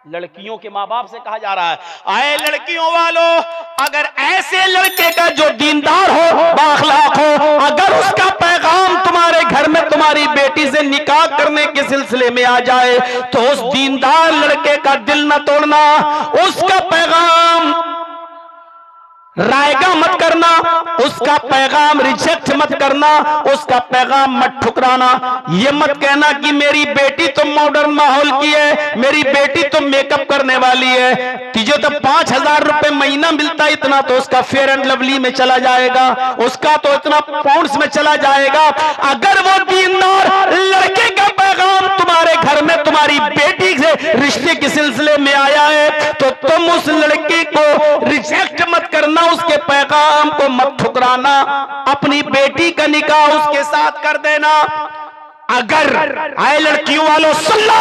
लड़कियों के माँ बाप से कहा जा रहा है, आए लड़कियों वालों, अगर ऐसे लड़के का जो दीनदार हो, बाखलाक हो, अगर उसका पैगाम तुम्हारे घर में तुम्हारी बेटी से निकाह करने के सिलसिले में आ जाए, तो उस दीनदार लड़के का दिल न तोड़ना, उसका पैगाम रायगा मत करना, उसका पैगाम रिजेक्ट मत करना, उसका पैगाम मत ठुकराना। ये मत कहना कि मेरी बेटी तो मॉडर्न माहौल की है, मेरी बेटी तो मेकअप करने वाली है, तुझे तो 5,000 रुपए महीना मिलता है, इतना तो उसका फेयर एंड लवली में चला जाएगा, उसका तो इतना पाउंड्स में चला जाएगा। अगर वो दीनदार लड़के का पैगाम तुम्हारे घर में तुम्हारी बेटी से रिश्ते के सिलसिले में आया है, तो तुम उस लड़के को रिजेक्ट मत करना, उसके पैगाम को मत ठुकराना, अपनी बेटी का निकाह उसके साथ कर देना। अगर आए लड़कियों वालों सुन लो,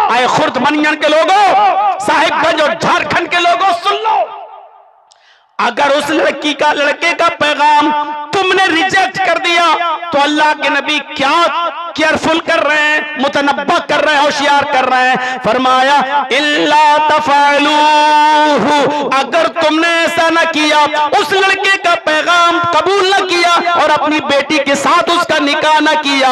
आए खुर्द मनियन के लोगों, साहिबगंज और झारखंड के लोगों सुन लो, अगर उस लड़के का पैगाम तुमने रिजेक्ट कर दिया, तो अल्लाह के नबी क्या केयरफुल कर रहे हैं, मुतनब्बा कर रहे हैं, होशियार कर रहे हैं, फरमाया इल्ला तफअलूहु, अगर तुमने ऐसा न किया, उस लड़के का पैगाम कबूल न किया और अपनी बेटी के साथ उसका निकाह न किया,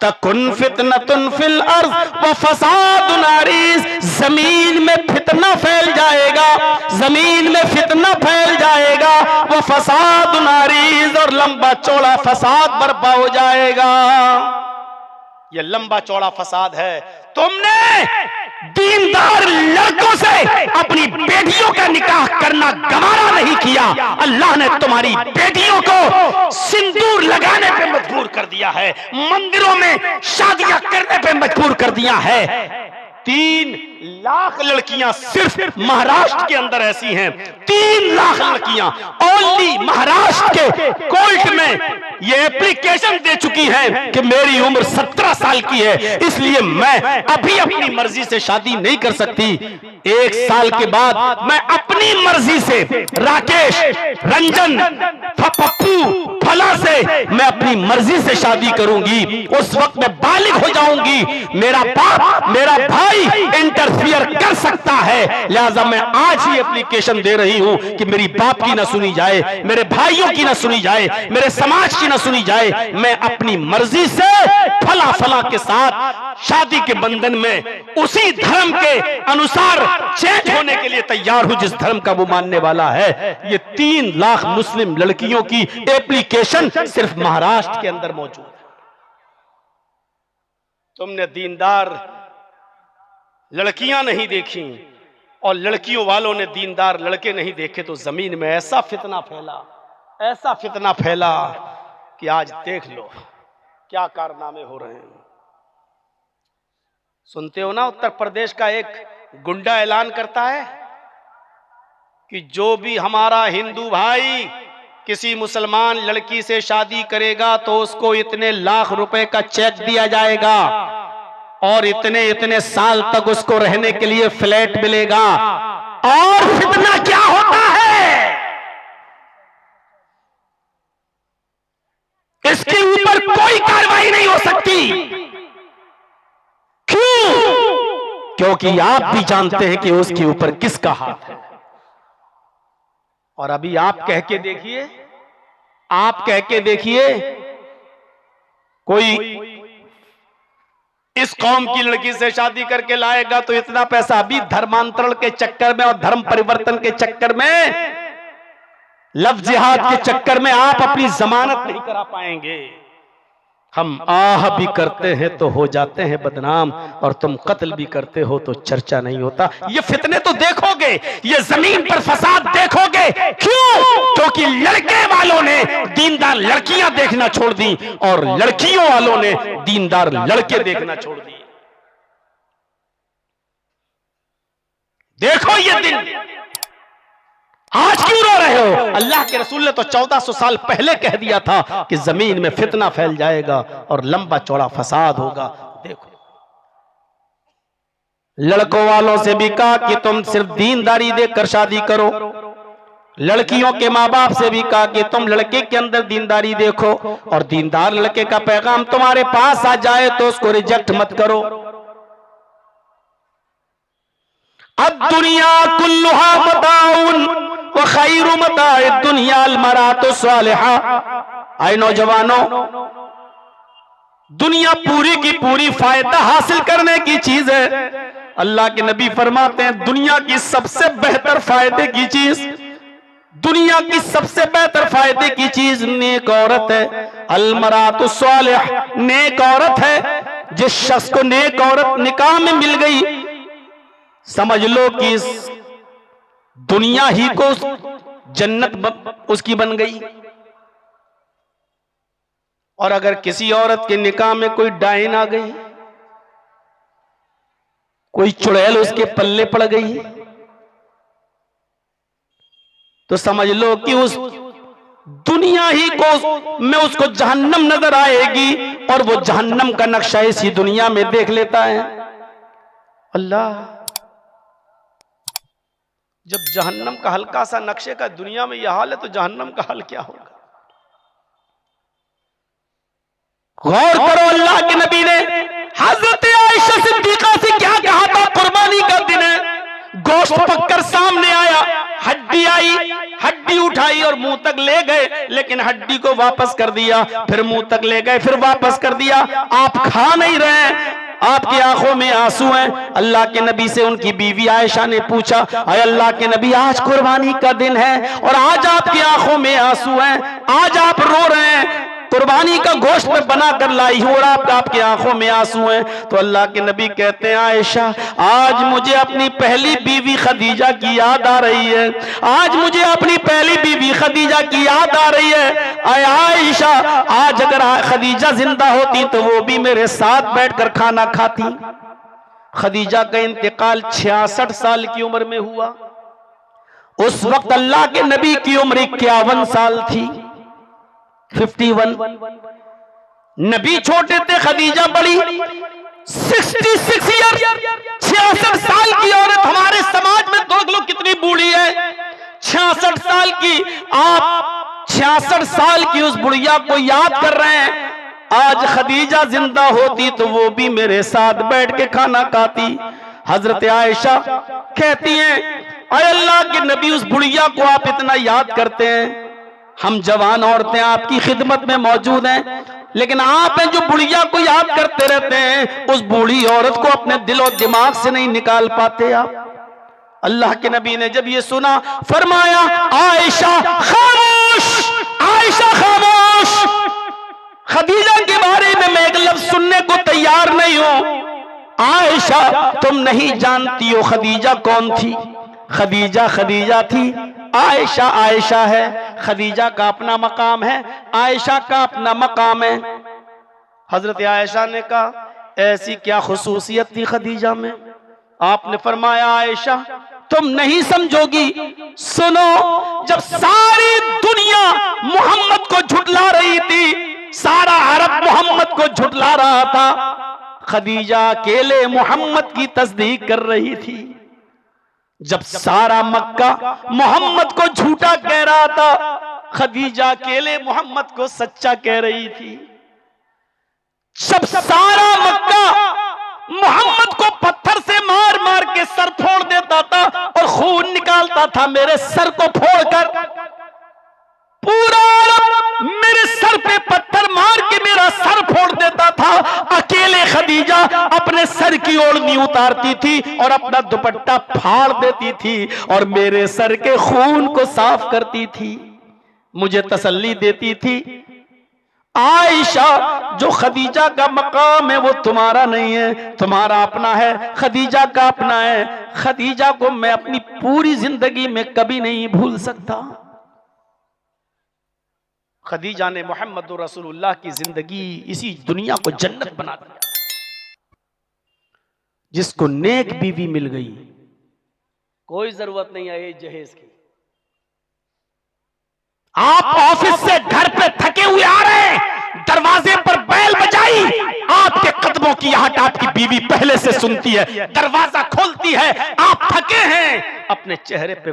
तकुन फितनतुन फिल अर्ज़ व फसादुन अरीज़, जमीन में फितना फैल जाएगा, जमीन में फितना फैल जाएगा, वो फसादुन अरीज़, और लंबा चौड़ा फसाद बर्पा हो जाएगा। ये लंबा चौड़ा फसाद है। तुमने दीनदार लड़कों से अपनी बेटियों का निकाह करना गवारा नहीं किया, अल्लाह ने तुम्हारी बेटियों को सिंदूर लगाने पे मजबूर कर दिया है, मंदिरों में शादियां करने पे मजबूर कर दिया है। 3 लाख लड़कियां सिर्फ महाराष्ट्र के अंदर ऐसी हैं, 3 लाख लड़कियां ओनली महाराष्ट्र के कोर्ट में ये एप्लीकेशन दे चुकी हैं कि मेरी उम्र 17 साल की है, इसलिए मैं अभी अपनी मर्जी से शादी नहीं कर सकती, 1 साल के बाद मैं अपनी मर्जी से राकेश, रंजन, पप्पू, फला से मैं अपनी मर्जी से शादी करूंगी, उस वक्त मैं बालिग हो जाऊंगी, मेरा बाप, मेरा भाई इंटरफियर कर सकता है, लिहाजा मैं आज ही एप्लीकेशन दे रही हूं कि मेरी बाप की ना सुनी जाए, मेरे भाइयों की ना सुनी जाए, मेरे समाज की ना सुनी जाए, मैं अपनी मर्जी से फला फला के साथ शादी के बंधन में उसी धर्म के अनुसार चेंज होने के लिए तैयार हूं जिस धर्म का वो मानने वाला है। ये 3 लाख मुस्लिम लड़कियों की एप्लीकेशन सिर्फ महाराष्ट्र के अंदर मौजूद है। तुमने दीनदार लड़कियां नहीं देखी और लड़कियों वालों ने दीनदार लड़के नहीं देखे, तो जमीन में ऐसा फितना फैला, ऐसा फितना फैला कि आज देख लो क्या कारनामे हो रहे हैं। सुनते हो ना, उत्तर प्रदेश का एक गुंडा ऐलान करता है कि जो भी हमारा हिंदू भाई किसी मुसलमान लड़की से शादी करेगा तो उसको इतने लाख रुपए का चेक दिया जाएगा और इतने इतने साल तक उसको रहने के लिए फ्लैट मिलेगा। और फितना क्या होता है, इसके ऊपर कोई कार्रवाई नहीं हो सकती। क्यों? क्योंकि आप भी जानते हैं कि उसके ऊपर किसका हाथ है। और अभी आप कह के देखिए, आप कह के देखिए, कोई इस कौम की लड़की से शादी करके लाएगा तो इतना पैसा, अभी धर्मांतरण के चक्कर में और धर्म परिवर्तन के चक्कर में, लफ्ज़ जिहाद के चक्कर में आप अपनी जमानत नहीं करा पाएंगे। हम आह भी करते हैं तो हो जाते हैं बदनाम, और तुम कत्ल भी करते हो तो चर्चा नहीं होता। ये फितने तो देखोगे, ये जमीन पर फसाद देखोगे। क्यों? क्योंकि लड़के वालों ने दीनदार लड़कियां देखना छोड़ दी और लड़कियों वालों ने दीनदार लड़के देखना छोड़ दिए। देखो ये दिन, आज क्यों रो रहे हो? अल्लाह के रसूल ने तो 1400 साल पहले कह दिया था कि जमीन में फितना फैल जाएगा और लंबा चौड़ा फसाद होगा। देखो, लड़कों वालों से भी कहा कि तुम सिर्फ दीनदारी देखकर शादी करो, लड़कियों के माँ बाप से भी कहा कि तुम लड़के के अंदर दीनदारी देखो, और दीनदार लड़के का पैगाम तुम्हारे पास आ जाए तो उसको रिजेक्ट मत करो। अब दुनिया कुल्लुहा मताउन व खैरु मताए दुनिया अल मरातु सालिहा। आए नौजवानों, दुनिया पूरी की पूरी फायदा हासिल करने की चीज है। अल्लाह के नबी फरमाते हैं दुनिया की सबसे बेहतर फायदे की चीज, दुनिया की सबसे बेहतर फायदे की चीज नेक औरत है। अल मरातु सालिह, नेक औरत है। जिस शख्स को नेक औरत निकाह में मिल गई, समझ लो कि दुनिया ही को जन्नत उसकी बन गई। और अगर किसी औरत के निकाह में कोई डायन आ गई, कोई चुड़ैल उसके पल्ले पड़ गई, तो समझ लो कि उस दुनिया ही को में उसको जहन्नम नजर आएगी, और वो जहन्नम का नक्शा इसी दुनिया में देख लेता है। अल्लाह, जब जहन्नम का हल्का सा नक्शे का दुनिया में यह हाल है तो जहन्नम का हाल क्या होगा? गौर करो, अल्लाह के नबी ने हजरत आयशा सिद्दीका से क्या कहा था? कुर्बानी का दिन है, गोश्त पककर सामने आया, हड्डी आई, हड्डी उठाई और मुंह तक ले गए, लेकिन हड्डी को वापस कर दिया, फिर मुंह तक ले गए, फिर वापस कर दिया। आप खा नहीं रहे, आपकी आंखों में आंसू हैं। अल्लाह के नबी से उनकी बीवी आयशा ने पूछा, अरे अल्लाह के नबी, आज कुर्बानी का दिन है और आज आपकी आंखों में आंसू हैं, आज आप रो रहे हैं, कुर्बानी का गोश्त में बना कर लाई हूं और आपकी आंखों में आंसू हैं। तो अल्लाह के नबी कहते हैं, आयशा, आज मुझे अपनी पहली बीवी खदीजा की याद आ रही है, आज मुझे अपनी पहली बीवी खदीजा की याद आ रही है। आयशा, आज अगर खदीजा जिंदा होती तो वो भी मेरे साथ बैठकर खाना खाती। खदीजा का इंतकाल 66 साल की उम्र में हुआ। उस वक्त अल्लाह के नबी की उम्र 51 साल थी, 51। नबी छोटे थे, खदीजा बड़ी, 66 ईयर, 66 साल की औरत। हमारे समाज में देख लो कितनी बूढ़ी है, 66 साल की। आप 66 साल की उस बुढ़िया को याद कर रहे हैं। आज खदीजा जिंदा होती तो वो भी मेरे साथ बैठ के खाना खाती। हजरत आयशा कहती हैं, अरे अल्लाह के नबी, उस बुढ़िया को आप इतना याद करते हैं, हम जवान औरतें आपकी खिदमत में मौजूद हैं, लेकिन आप हैं जो बुढ़िया को याद करते रहते हैं, उस बूढ़ी औरत को अपने दिल और दिमाग से नहीं निकाल पाते आप। अल्लाह के नबी ने जब ये सुना, फरमाया, आयशा खामोश, आयशा खामोश। खदीजा के बारे में मैं एक लफ्ज सुनने को तैयार नहीं हूं। आयशा, तुम नहीं जानती हो खदीजा कौन थी। खदीजा खदीजा थी, आयशा आयशा है। खदीजा का अपना मकाम है, आयशा का अपना मकाम है। हजरत आयशा ने कहा, ऐसी क्या खुसूसियत थी खदीजा में? आपने फरमाया, आयशा, तुम नहीं समझोगी, सुनो। जब सारी दुनिया मोहम्मद को झुटला रही थी, सारा अरब मोहम्मद को झुटला रहा था, खदीजा अकेले मोहम्मद की तस्दीक कर रही थी। जब सारा मक्का मोहम्मद को झूठा कह रहा था, खदीजा अकेले मोहम्मद को सच्चा कह रही थी। जब सारा मक्का मोहम्मद को पत्थर से मार मार के सर फोड़ देता था और खून निकालता था, मेरे सर को फोड़कर पूरा मेरे सर पे पत्थर मार के मेरा सर फोड़ देता था, अकेले खदीजा अपने सर की ओढ़नी उतारती थी और अपना दुपट्टा फाड़ देती थी और मेरे सर के खून को साफ करती थी, मुझे तसल्ली देती थी, आयशा जो खदीजा का मकाम है वो तुम्हारा नहीं है, तुम्हारा अपना है, खदीजा का अपना है। खदीजा को मैं अपनी पूरी जिंदगी में कभी नहीं भूल सकता। खदीजा ने मोहम्मद रसूलुल्लाह की जिंदगी, इसी दुनिया को जन्नत बना दिया। जिसको नेक बीवी मिल गई, कोई जरूरत नहीं है जहेज की। आप ऑफिस से घर पे थके हुए आ रहे हैं, दरवाजे पर बैल बजाई, आपके कदमों की आहट आपकी बीवी पहले से सुनती है, दरवाजा खोलती है, आप थके हैं, अपने चेहरे पे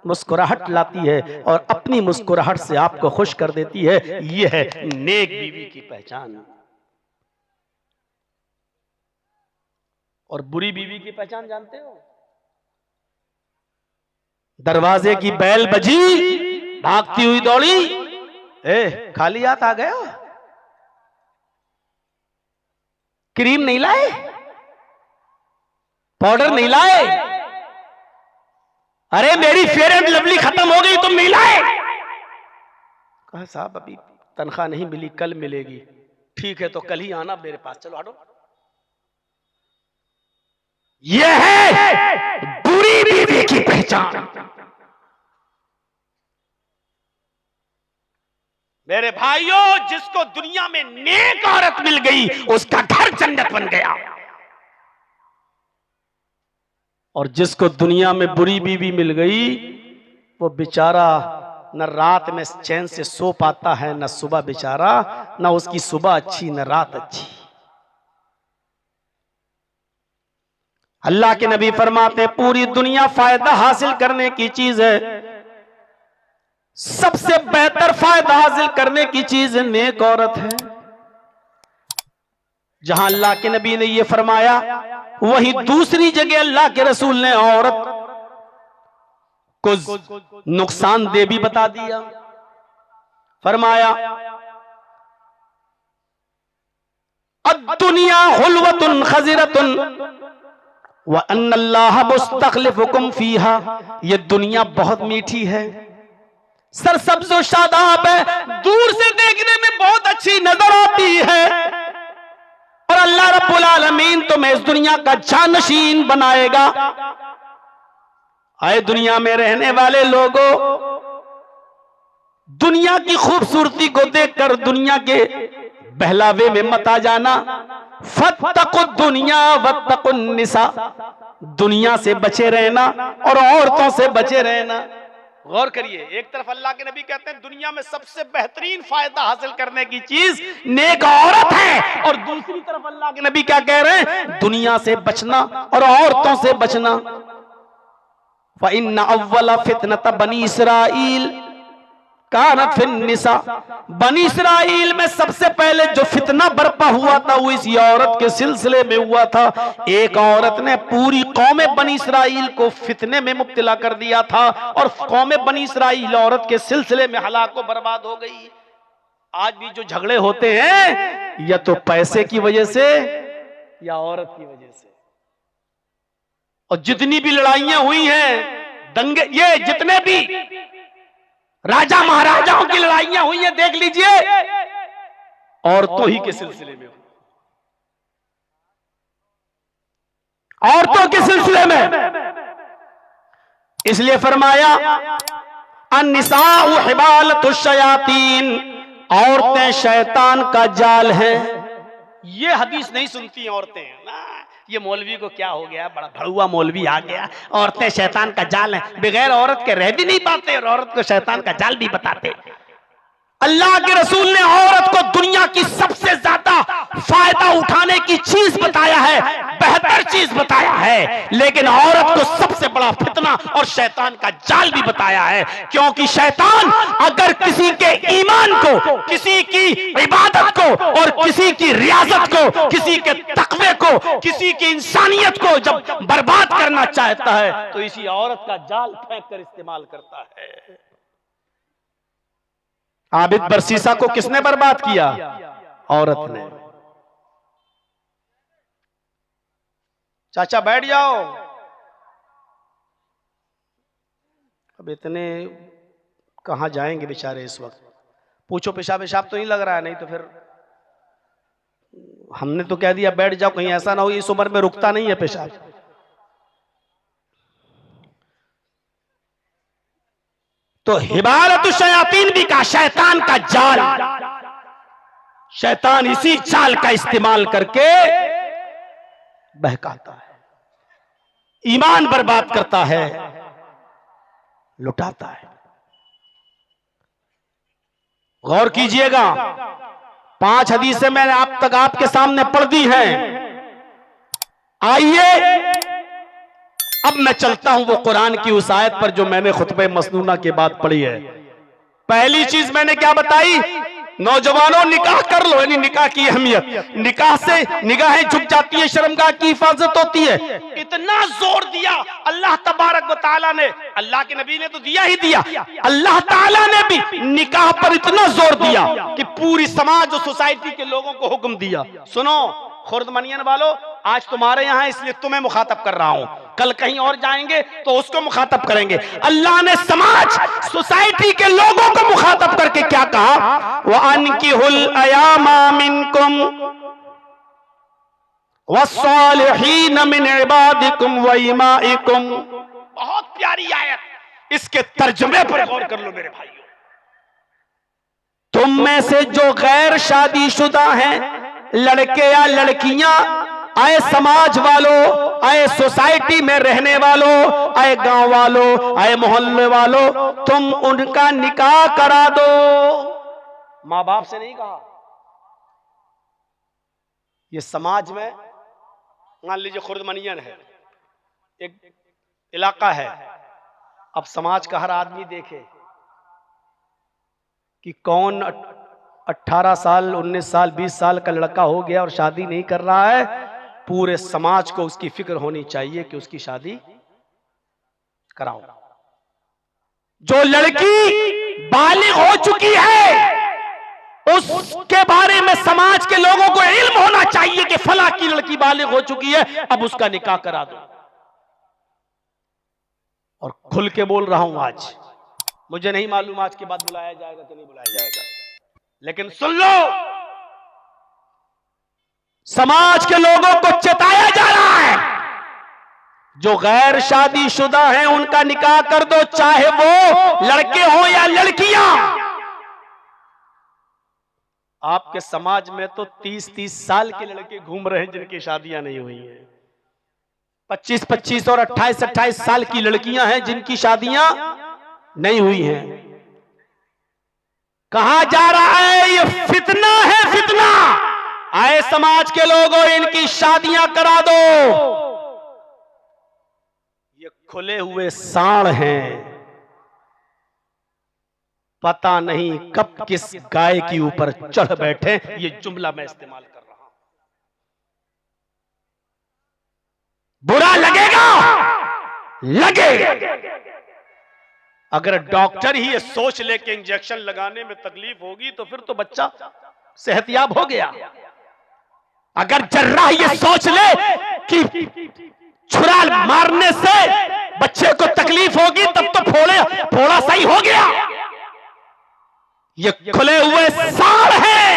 मुस्कुराहट लाती है और अपनी मुस्कुराहट से आपको खुश कर देती है। यह है नेक बीवी की पहचान। और बुरी बीवी की पहचान जानते हो? दरवाजे की बैल बजी, भागती हुई दौड़ी, खाली हाथ आ गए हो, क्रीम नहीं लाए, पाउडर नहीं लाए, अरे मेरी फेयर एंड लवली खत्म हो गई, तुम नहीं लाए। कहा साहब अभी तनख्वाह नहीं मिली, कल मिलेगी। ठीक है तो कल ही आना मेरे पास, चलो हटो। यह है बुरी बीवी की पहचान। मेरे भाइयों, जिसको दुनिया में नेक औरत मिल गई उसका घर जन्नत बन गया, और जिसको दुनिया में बुरी बीवी मिल गई वो बेचारा न रात में चैन से सो पाता है, न सुबह बेचारा, न उसकी सुबह अच्छी न रात अच्छी। अल्लाह के नबी फरमाते हैं पूरी दुनिया फायदा हासिल करने की चीज है, सबसे बेहतर फायदा हासिल करने की चीज नेक औरत है। जहां अल्लाह के नबी ने यह फरमाया, वही दूसरी जगह अल्लाह के रसूल ने औरत को नुकसानदेह भी बता दिया। फरमाया अद्दुनिया हुल्वतुन खज़िरतुन व अन्नल्लाह मुस्तखलिफुकुम फीहा, ये दुनिया बहुत मीठी है, सरसब्ज़ व शादाब है, दूर से देखने में बहुत अच्छी नजर आती है, और अल्लाह रब्बुल आलमीन तुम्हें इस दुनिया का जानशीन बनाएगा। आए दुनिया में रहने वाले लोगों, दुनिया की खूबसूरती को देखकर दुनिया के बहलावे में मत आ जाना। फत्तकुद दुनिया वत्तकुन निसा, दुनिया से बचे रहना और औरतों से बचे रहना। गौर करिए, एक तरफ अल्लाह के नबी कहते हैं दुनिया में सबसे बेहतरीन फायदा हासिल करने की चीज नेक औरत है, और दूसरी तरफ अल्लाह के नबी क्या कह रहे हैं, दुनिया से बचना और औरतों से बचना। फ़इन्न अव्वल फितनत बनी इसराइल कानत फिन निसा, बनी इसराइल में सबसे पहले जो फितना बरपा हुआ था वो इसी औरत के सिलसिले में हुआ था। एक औरत ने पूरी कौम बनी इसराइल को फितने में मुब्तला कर दिया था, और कौम बनी इसराइल औरत के सिलसिले में हलाक व बर्बाद हो गई। आज भी जो झगड़े होते हैं या तो पैसे की वजह से या औरत की वजह से, और जितनी भी लड़ाइयां हुई हैं, दंगे, ये जितने भी राजा महाराजाओं की लड़ाइयां हुई हैं देख लीजिए, औरतों ही के सिलसिले में, औरतों के सिलसिले में। इसलिए फरमाया अन्निसाउ हिबालतुश शयातीन, औरतें शैतान का जाल हैं। ये हदीस नहीं सुनती औरतें ना, ये मौलवी को क्या हो गया, बड़ा भड़ुआ मौलवी आ गया, औरतें शैतान का जाल हैं, बगैर औरत के रह भी नहीं पाते और औरत को शैतान का जाल भी बताते। अल्लाह के रसूल ने औरत को दुनिया की सबसे ज्यादा फायदा उठाने की चीज बताया है, बेहतर चीज बताया है, लेकिन औरत को सबसे बड़ा फितना और शैतान का जाल भी बताया है। क्योंकि शैतान अगर किसी के ईमान को, किसी की इबादत को और किसी की रियाजत को, किसी के तकवे को, किसी की इंसानियत को जब बर्बाद करना चाहता है तो इसी औरत का जाल फेंक कर इस्तेमाल करता है। आबिद बरसीसा को किसने बर्बाद किया? औरत ने। चाचा बैठ जाओ। अब इतने कहाँ जाएंगे बेचारे इस वक्त। पूछो पेशाब पेशाब तो नहीं लग रहा है, नहीं तो फिर हमने तो कह दिया बैठ जाओ, कहीं ऐसा ना हो इस उम्र में रुकता नहीं है पेशाब। तो हिबालत शयातीन भी का शैतान का जाल, शैतान इसी जाल का इस्तेमाल करके बहकाता है, ईमान बर्बाद करता है, लुटाता है। गौर कीजिएगा, 5 हदीसें मैंने आप तक आपके सामने पढ़ दी हैं। आइए अब मैं चलता हूं वो कुरान की उस आयत पर जो मैंने खुतबे मसनूना के बाद पढ़ी है। पहली चीज मैंने क्या बताई, नौजवानों निकाह कर लो, यानी निकाह की अहमियत। निकाह से निगाहें झुक जाती है, शर्मगाह की हिफाजत होती है। इतना जोर दिया अल्लाह तबारक व तआला ने, अल्लाह के नबी ने तो दिया ही दिया, अल्लाह ताला ने भी निकाह पर इतना जोर दिया कि पूरी समाज और सोसाइटी के लोगों को हुक्म दिया, सुनो खुर्दमनियन वालों, आज तुम्हारे यहां इसलिए तुम्हें मुखातब कर रहा हूं, कल कहीं और जाएंगे तो उसको मुखातब करेंगे। अल्लाह ने समाज सोसाइटी के लोगों को मुखातब करके क्या कहा, वअनकिहुल अयामा मिनकुम वस्सालिहीन मिन इबादिकुम व इमाइकुम। बहुत प्यारी आयत, इसके तर्जुमे पर गौर कर लो मेरे भाइयों। तुम में से जो गैर शादीशुदा हैं, लड़के या लड़कियां, आए समाज वालों, आए सोसाइटी में रहने वालों, आए गांव वालों, आए मोहल्ले वालों, तुम उनका निकाह करा दो। मां बाप से नहीं कहा, ये समाज में मान लीजिए खुर्दमनियन है, एक इलाका है, अब समाज का हर आदमी देखे कि कौन 18 साल 19 साल 20 साल का लड़का हो गया और शादी नहीं कर रहा है, पूरे समाज को उसकी फिक्र होनी चाहिए कि उसकी शादी कराओ। जो लड़की बालिग हो चुकी है उसके बारे में समाज के लोगों को इल्म होना चाहिए कि फला की लड़की बालिग हो चुकी है, अब उसका निकाह करा दो। और खुल के बोल रहा हूं आज, मुझे नहीं मालूम आज के बाद बुलाया जाएगा कि नहीं बुलाया जाएगा, लेकिन सुन लो, समाज के लोगों को चेताया जा रहा है, जो गैर शादीशुदा हैं उनका निकाह कर दो, चाहे वो लड़के हो या लड़कियां। आपके समाज में तो 30-30 साल के लड़के घूम रहे हैं जिनकी शादियां नहीं हुई हैं, 25-25 और 28-28 साल की लड़कियां हैं जिनकी शादियां नहीं हुई हैं। कहा जा रहा है ये फितना है, फितना। आए समाज के लोगों, इनकी शादियां करा दो। ये खुले हुए सांड हैं, पता नहीं कब किस गाय के ऊपर चढ़ बैठे। ये जुमला मैं इस्तेमाल कर रहा हूं, बुरा लगेगा, लगेगा। अगर डॉक्टर ही ये सोच ले कि इंजेक्शन लगाने में तकलीफ होगी तो फिर तो बच्चा सेहतयाब हो गया। अगर जर्राह ये सोच ले कि छुरा मारने से बच्चे को तकलीफ होगी तब तो फोड़ा सही हो गया। ये खुले हुए सांड हैं,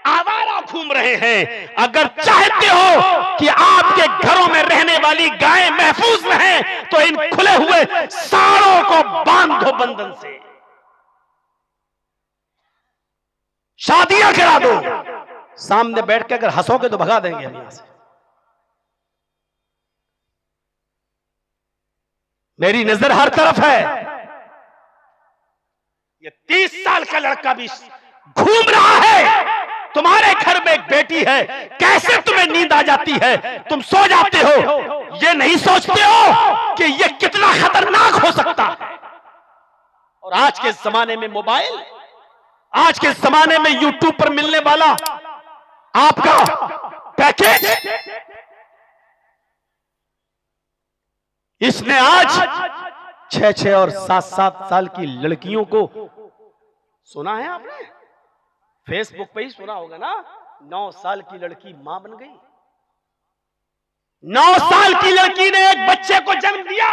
आवारा घूम रहे हैं। अगर चाहते हो कि आपके घरों में रहने वाली गायें महफूज रहें तो इन खुले हुए सांडों को बांध दो बंधन से, शादियां करा दो। सामने बैठ के अगर हंसोगे तो भगा देंगे हम यहां से। मेरी नजर हर तरफ है। ये 30 साल का लड़का भी घूम रहा है। तुम्हारे घर में एक बेटी है, कैसे तुम्हें नींद आ जाती है, तुम सो जाते हो, ये नहीं सोचते हो कि ये कितना खतरनाक हो सकता है। और आज के जमाने में मोबाइल, आज के जमाने में यूट्यूब पर मिलने वाला आपका पैकेज, इसने आज 6-6 और 7-7 साल की लड़कियों को, सुना है आपने, फेसबुक पे ही सुना होगा ना, 9 साल की लड़की मां बन गई। 9 साल की लड़की ने एक बच्चे को जन्म दिया।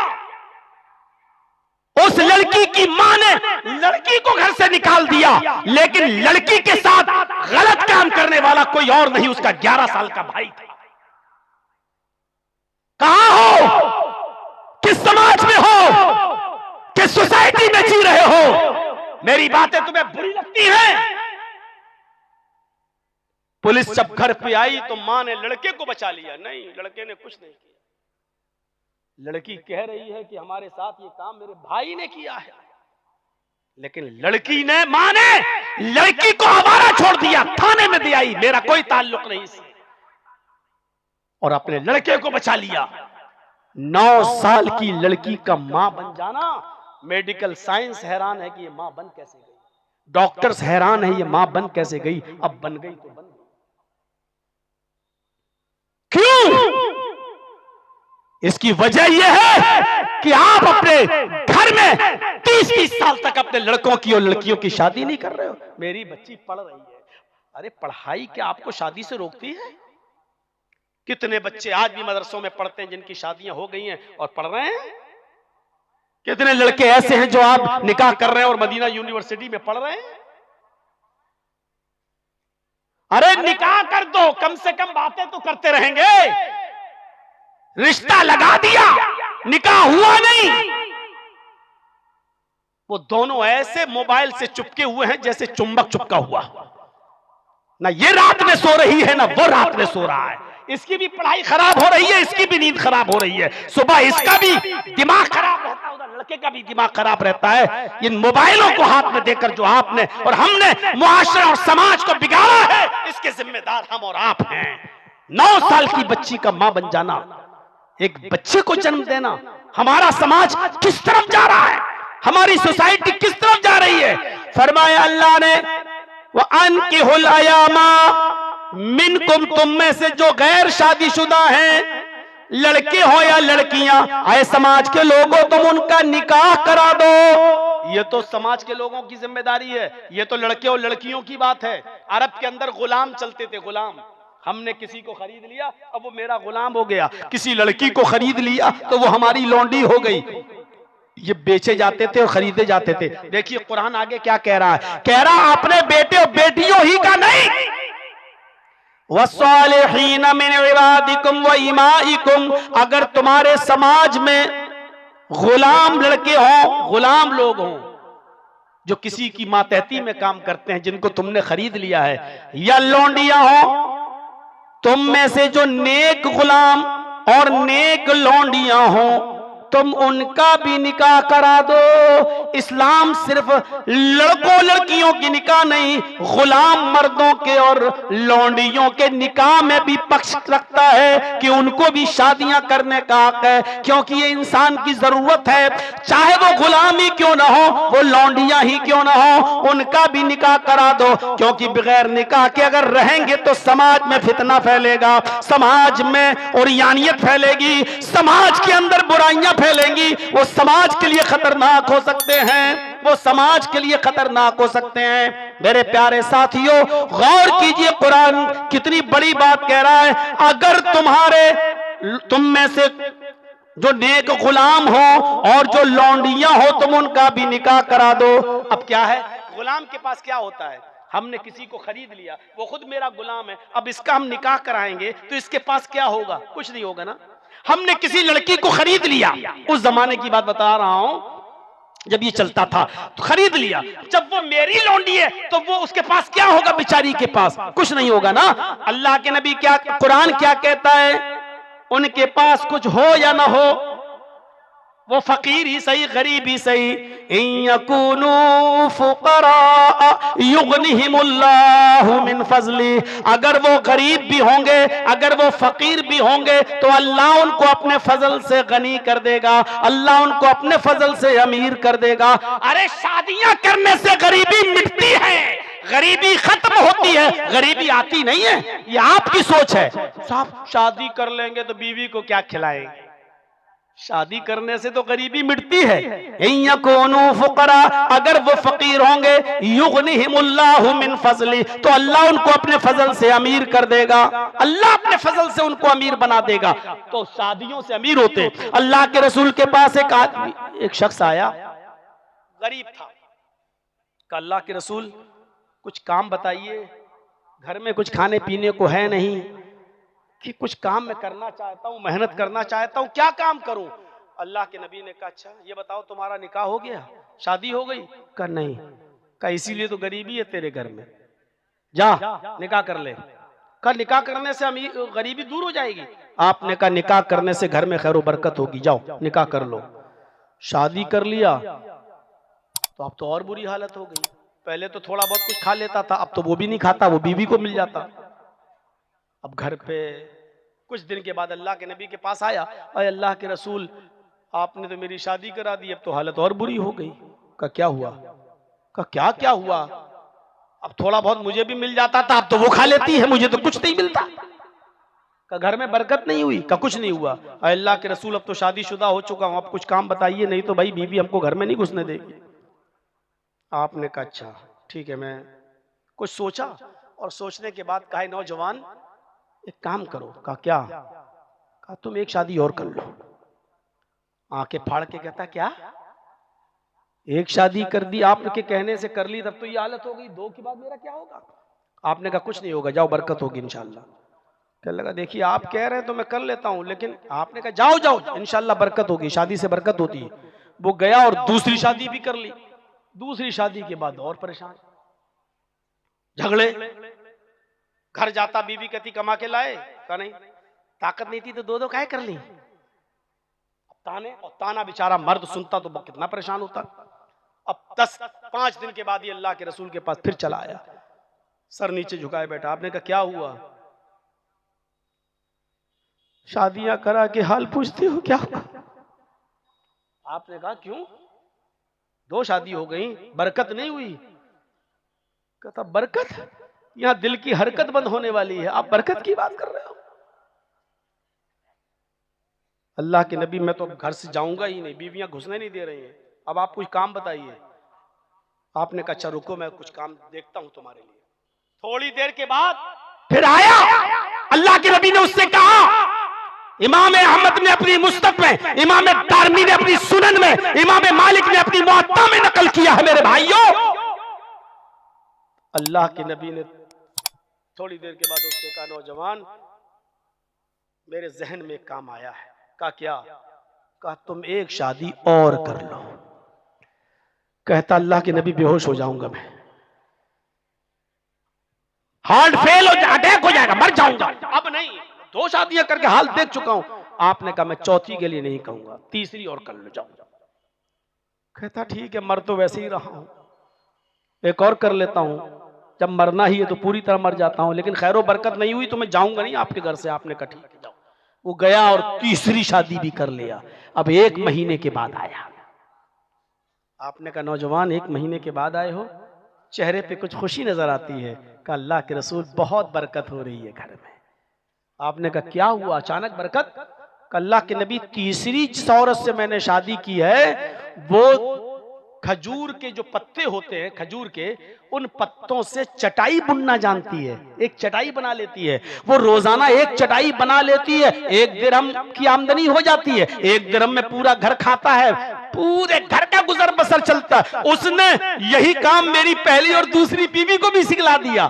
उस लड़की की मां ने लड़की को घर से निकाल दिया, लेकिन लड़की के साथ गलत काम करने वाला कोई और नहीं, उसका 11 साल का भाई था। कहां हो? किस समाज में हो? किस सोसाइटी में जी रहे हो? मेरी बातें तुम्हें बुरी लगती हैं? पुलिस जब घर पे आई तो मां ने लड़के को बचा लिया। नहीं, लड़के ने कुछ नहीं किया। लड़की कह रही है कि हमारे साथ ये काम मेरे भाई ने किया है, लेकिन लड़की ने, मां ने लड़की को आवारा छोड़ दिया, थाने में दे आई, मेरा कोई ताल्लुक नहीं इससे, और अपने लड़के को बचा लिया। 9 साल की लड़की का मां बन जाना, मेडिकल साइंस हैरान है कि ये मां बन कैसे गई, डॉक्टर्स हैरान है ये मां बन कैसे गई। अब बन गई तो बन गई। क्यों? इसकी वजह यह है कि आप अपने घर में 30-30 साल तक अपने लड़कों की और लड़कियों की शादी नहीं कर रहे हो। मेरी बच्ची पढ़ रही है। अरे पढ़ाई क्या आपको शादी से रोकती है? कितने बच्चे आज भी मदरसों में पढ़ते हैं जिनकी शादियां हो गई हैं और पढ़ रहे हैं? कितने लड़के ऐसे हैं जो आप निकाह कर रहे हैं और मदीना यूनिवर्सिटी में पढ़ रहे हैं? अरे निकाह कर दो, कम से कम बातें तो करते रहेंगे। रिश्ता लगा दिया, निकाह हुआ नहीं। वो दोनों ऐसे मोबाइल से चिपके हुए हैं जैसे चुंबक चिपका हुआ। ना ये रात में सो रही है, ना वो रात में सो रहा है। इसकी भी पढ़ाई खराब हो रही है, इसकी भी नींद खराब हो रही है। सुबह इसका भी दिमाग खराब रहता है, उधर लड़के का भी दिमाग खराब रहता है। इन मोबाइलों को हाथ में देकर जो आपने और हमने मुआशरा और समाज को बिगाड़ा है, इसके जिम्मेदार हम और आप हैं। 9 साल की बच्ची का मां बन जाना, एक बच्चे को जन्म देना, हमारा समाज किस तरफ जा रहा है, हमारी सोसाइटी किस तरफ जा रही है। फरमाया अल्लाह ने, व अनकिहुल अयामा मिनकुम, तुम में से जो गैर शादीशुदा हैं, लड़के हो या लड़कियां, आए समाज के लोगों तुम उनका निकाह करा दो। ये तो समाज के लोगों की जिम्मेदारी है, ये तो लड़के और लड़कियों की बात है। अरब के अंदर गुलाम चलते थे, गुलाम। हमने किसी को खरीद लिया, अब वो मेरा गुलाम हो गया। किसी लड़की को खरीद लिया तो वो हमारी लौंडी हो गई। ये बेचे जाते थे और खरीदे जाते थे। देखिए कुरान आगे क्या कह रहा है, कह रहा अपने बेटे और बेटियों ही का नहीं, वस्सालिहीन मिन इबादिकुम व इमाइकुम, अगर तुम्हारे समाज में गुलाम लड़के हों, गुलाम लोग हों जो किसी की मातहती में काम करते हैं, जिनको तुमने खरीद लिया है, या लौंडियां हो, तुम में से जो नेक गुलाम और नेक लौंडियां हों, तुम उनका भी निकाह करा दो। इस्लाम सिर्फ लड़कों लड़कियों की निकाह नहीं, गुलाम मर्दों के और लौंडियों के निकाह में भी पक्ष रखता है कि उनको भी शादियां करने का हक है, क्योंकि ये इंसान की जरूरत है। चाहे वो गुलाम ही क्यों ना हो, वो लौंडियां ही क्यों ना हो, उनका भी निकाह करा दो, क्योंकि बगैर निकाह के अगर रहेंगे तो समाज में फितना फैलेगा, समाज में उरियानियत फैलेगी, समाज के अंदर बुराइयां फैलेंगी। वो समाज के लिए खतरनाक हो सकते हैं, वो समाज के लिए खतरनाक हो सकते हैं। मेरे प्यारे साथियों, गौर कीजिए कुरान कितनी बड़ी बात कह रहा है। अगर तुम में से जो नेक गुलाम हो और जो लौंडियां हो, तुम उनका भी निकाह करा दो। अब क्या है, गुलाम के पास क्या होता है, हमने किसी को खरीद लिया, वो खुद मेरा गुलाम है, अब इसका हम निकाह कराएंगे तो इसके पास क्या होगा, कुछ नहीं होगा ना। हमने किसी लड़की को खरीद लिया, उस जमाने की बात बता रहा हूं जब ये चलता था, तो खरीद लिया, जब वो मेरी लौंडी है तो वो उसके पास क्या होगा, बेचारी के पास कुछ नहीं होगा ना। अल्लाह के नबी क्या, कुरान क्या कहता है, उनके पास कुछ हो या ना हो, वो फकीर ही सही गरीब ही सही, इन यकूनू फुकरा युगनिहिमुल्लाहु मिन फज़ली, अगर वो गरीब भी होंगे, अगर वो फकीर भी होंगे तो अल्लाह उनको अपने फजल से गनी कर देगा, अल्लाह उनको अपने फजल से अमीर कर देगा। अरे शादियां करने से गरीबी मिटती है, गरीबी खत्म होती है, गरीबी आती नहीं है। ये आपकी सोच है। साहब शादी कर लेंगे तो बीवी को क्या खिलाएंगे, शादी करने से तो गरीबी मिटती है। यकुनू फुकरा, अगर वो फकीर होंगे, युगनिहिमुल्लाहु मिन फज़ली, तो अल्लाह उनको अपने फजल से अमीर कर देगा। अल्लाह अपने फजल से उनको अमीर बना देगा। तो शादियों से अमीर होते। अल्लाह के रसूल के पास एक आदमी, एक शख्स आया, गरीब था। कहा अल्लाह के रसूल कुछ काम बताइए, घर में कुछ खाने पीने को है नहीं, कि कुछ काम मैं करना चाहता हूँ, मेहनत करना चाहता हूँ, क्या काम करूं? अल्लाह के नबी ने कहा अच्छा ये बताओ तुम्हारा निकाह हो गया, शादी हो गई? कहा नहीं। कहा इसीलिए तो गरीबी है तेरे घर में, जा निकाह कर ले। कहा निकाह करने से गरीबी दूर हो जाएगी? आपने कहा निकाह करने से घर में खैर बरकत होगी, जाओ निकाह कर लो। शादी कर लिया तो अब तो और बुरी हालत हो गई। पहले तो थोड़ा बहुत कुछ खा लेता था, अब तो वो भी नहीं खाता, वो बीवी को मिल जाता। अब घर पे कुछ दिन के बाद अल्लाह के नबी के पास आया, अरे अल्लाह के रसूल आपने तो मेरी शादी करा दी, अब तो हालत और बुरी हो गई। कहा क्या हुआ? कहा क्या क्या हुआ? अब थोड़ा बहुत मुझे भी मिल जाता था, अब तो वो खा लेती है, मुझे तो कुछ नहीं मिलता। कहा घर में बरकत नहीं हुई? कहा कुछ नहीं हुआ। अल्लाह के रसूल अब तो शादीशुदा हो चुका हूं, अब कुछ काम बताइए, नहीं तो भाई बीवी हमको घर में नहीं घुसने देगी। आपने कहा अच्छा ठीक है। मैं कुछ सोचा और सोचने के बाद कहा नौजवान एक काम करो। कहा क्या? कहा तुम एक शादी और कर लो। आंखें फाड़ के कहता क्या? एक शादी कर दी, आपके कहने से कर ली, तब तो ये हालत हो गई, दो के बाद मेरा क्या होगा? आपने कहा कुछ नहीं होगा, जाओ बरकत होगी इंशाल्लाह। कहने लगा देखिए आप कह रहे हैं तो मैं कर लेता हूं, लेकिन आपने कहा जाओ जाओ इंशाल्लाह बरकत होगी, शादी से बरकत होती है। वो गया और दूसरी शादी भी कर ली। दूसरी शादी के बाद और परेशान, झगड़े। घर जाता बीवी कहती कमा के लाए? कहा नहीं, ताकत नहीं थी तो दो दो काहे कर ली। ताने और ताना बेचारा मर्द सुनता तो कितना परेशान होता। अब 5 दिन के बाद ये अल्लाह के रसूल के पास फिर चला आया, सर नीचे झुकाए बैठा। आपने कहा क्या हुआ? शादियां करा के हाल पूछते हो क्या हुआ? आपने कहा क्यों? 2 शादी हो गई, बरकत नहीं हुई। कहता बरकत? यहां दिल की हरकत बंद होने वाली है, आप बरकत की बात कर रहे हो? अल्लाह के नबी मैं तो घर से जाऊंगा ही नहीं, बीवियां घुसने नहीं दे रही हैं, अब आप कुछ काम बताइए। आपने कहा अच्छा रुको मैं कुछ काम देखता हूं तुम्हारे लिए। थोड़ी देर के बाद फिर आया। अल्लाह के नबी ने उससे कहा, इमाम अहमद ने अपनी मुस्तद में, इमाम दारमी ने अपनी सुनन में, इमाम मालिक ने अपनी मुअत्ता में नकल किया है मेरे भाइयों। अल्लाह के नबी ने थोड़ी देर के बाद उससे कहा नौजवान मेरे जहन में काम आया है। कहा क्या? कहा तुम एक शादी और कर लो। कहता अल्लाह के नबी बेहोश हो जाऊंगा मैं, हार्ट फेल हो जाएगा, अटैक हो जाएगा, मर जाऊंगा। अब नहीं, 2 शादियां करके हाल देख चुका हूं। आपने कहा मैं चौथी के लिए नहीं कहूंगा, तीसरी और कर लो जाऊंगा। कहता ठीक है, मर तो वैसे ही रहा हूं, एक और कर लेता हूं, जब मरना ही है तो पूरी तरह मर जाता हूं, लेकिन खैरो बरकत नहीं हुई तो मैं जाऊंगा नहीं आपके घर से। आपने कहा ठीक है जाओ। वो गया और तीसरी शादी भी कर लिया। अब 1 महीने के बाद आया। आपने कहा नौजवान 1 महीने के बाद आए हो, चेहरे पे कुछ खुशी नजर आती है। कहा अल्लाह के रसूल बहुत बरकत हो रही है घर में। आपने कहा क्या हुआ अचानक बरकत? कहा अल्लाह के नबी तीसरी जिस औरत से मैंने शादी की है वो खजूर के जो पत्ते होते हैं, खजूर के उन पत्तों से चटाई बुनना जानती है, एक चटाई बना लेती है। वो रोजाना एक चटाई बना लेती है, 1 दिरहम की आमदनी हो जाती है, 1 दिरहम में पूरा घर खाता है, पूरे घर का गुजर बसर चलता है। उसने यही काम मेरी पहली और दूसरी बीवी को भी सिखला दिया।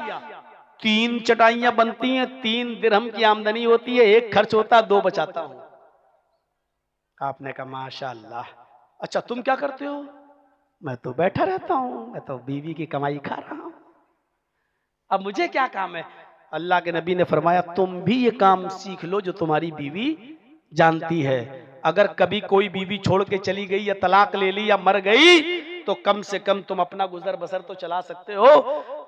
3 चटाइयां बनती हैं, 3 दिरहम की आमदनी होती है, 1 खर्च होता, 2 बचाता हूं। आपने कहा माशाअल्लाह। अच्छा तुम क्या करते हो? मैं तो बैठा रहता हूं, मैं तो बीवी की कमाई खा रहा हूं, अब मुझे क्या काम है? अल्लाह के नबी ने फरमाया तुम भी ये काम सीख लो जो तुम्हारी बीवी जानती है। अगर कभी कोई बीवी छोड़ के चली गई या तलाक ले ली या मर गई तो कम से कम तुम अपना गुजर बसर तो चला सकते हो।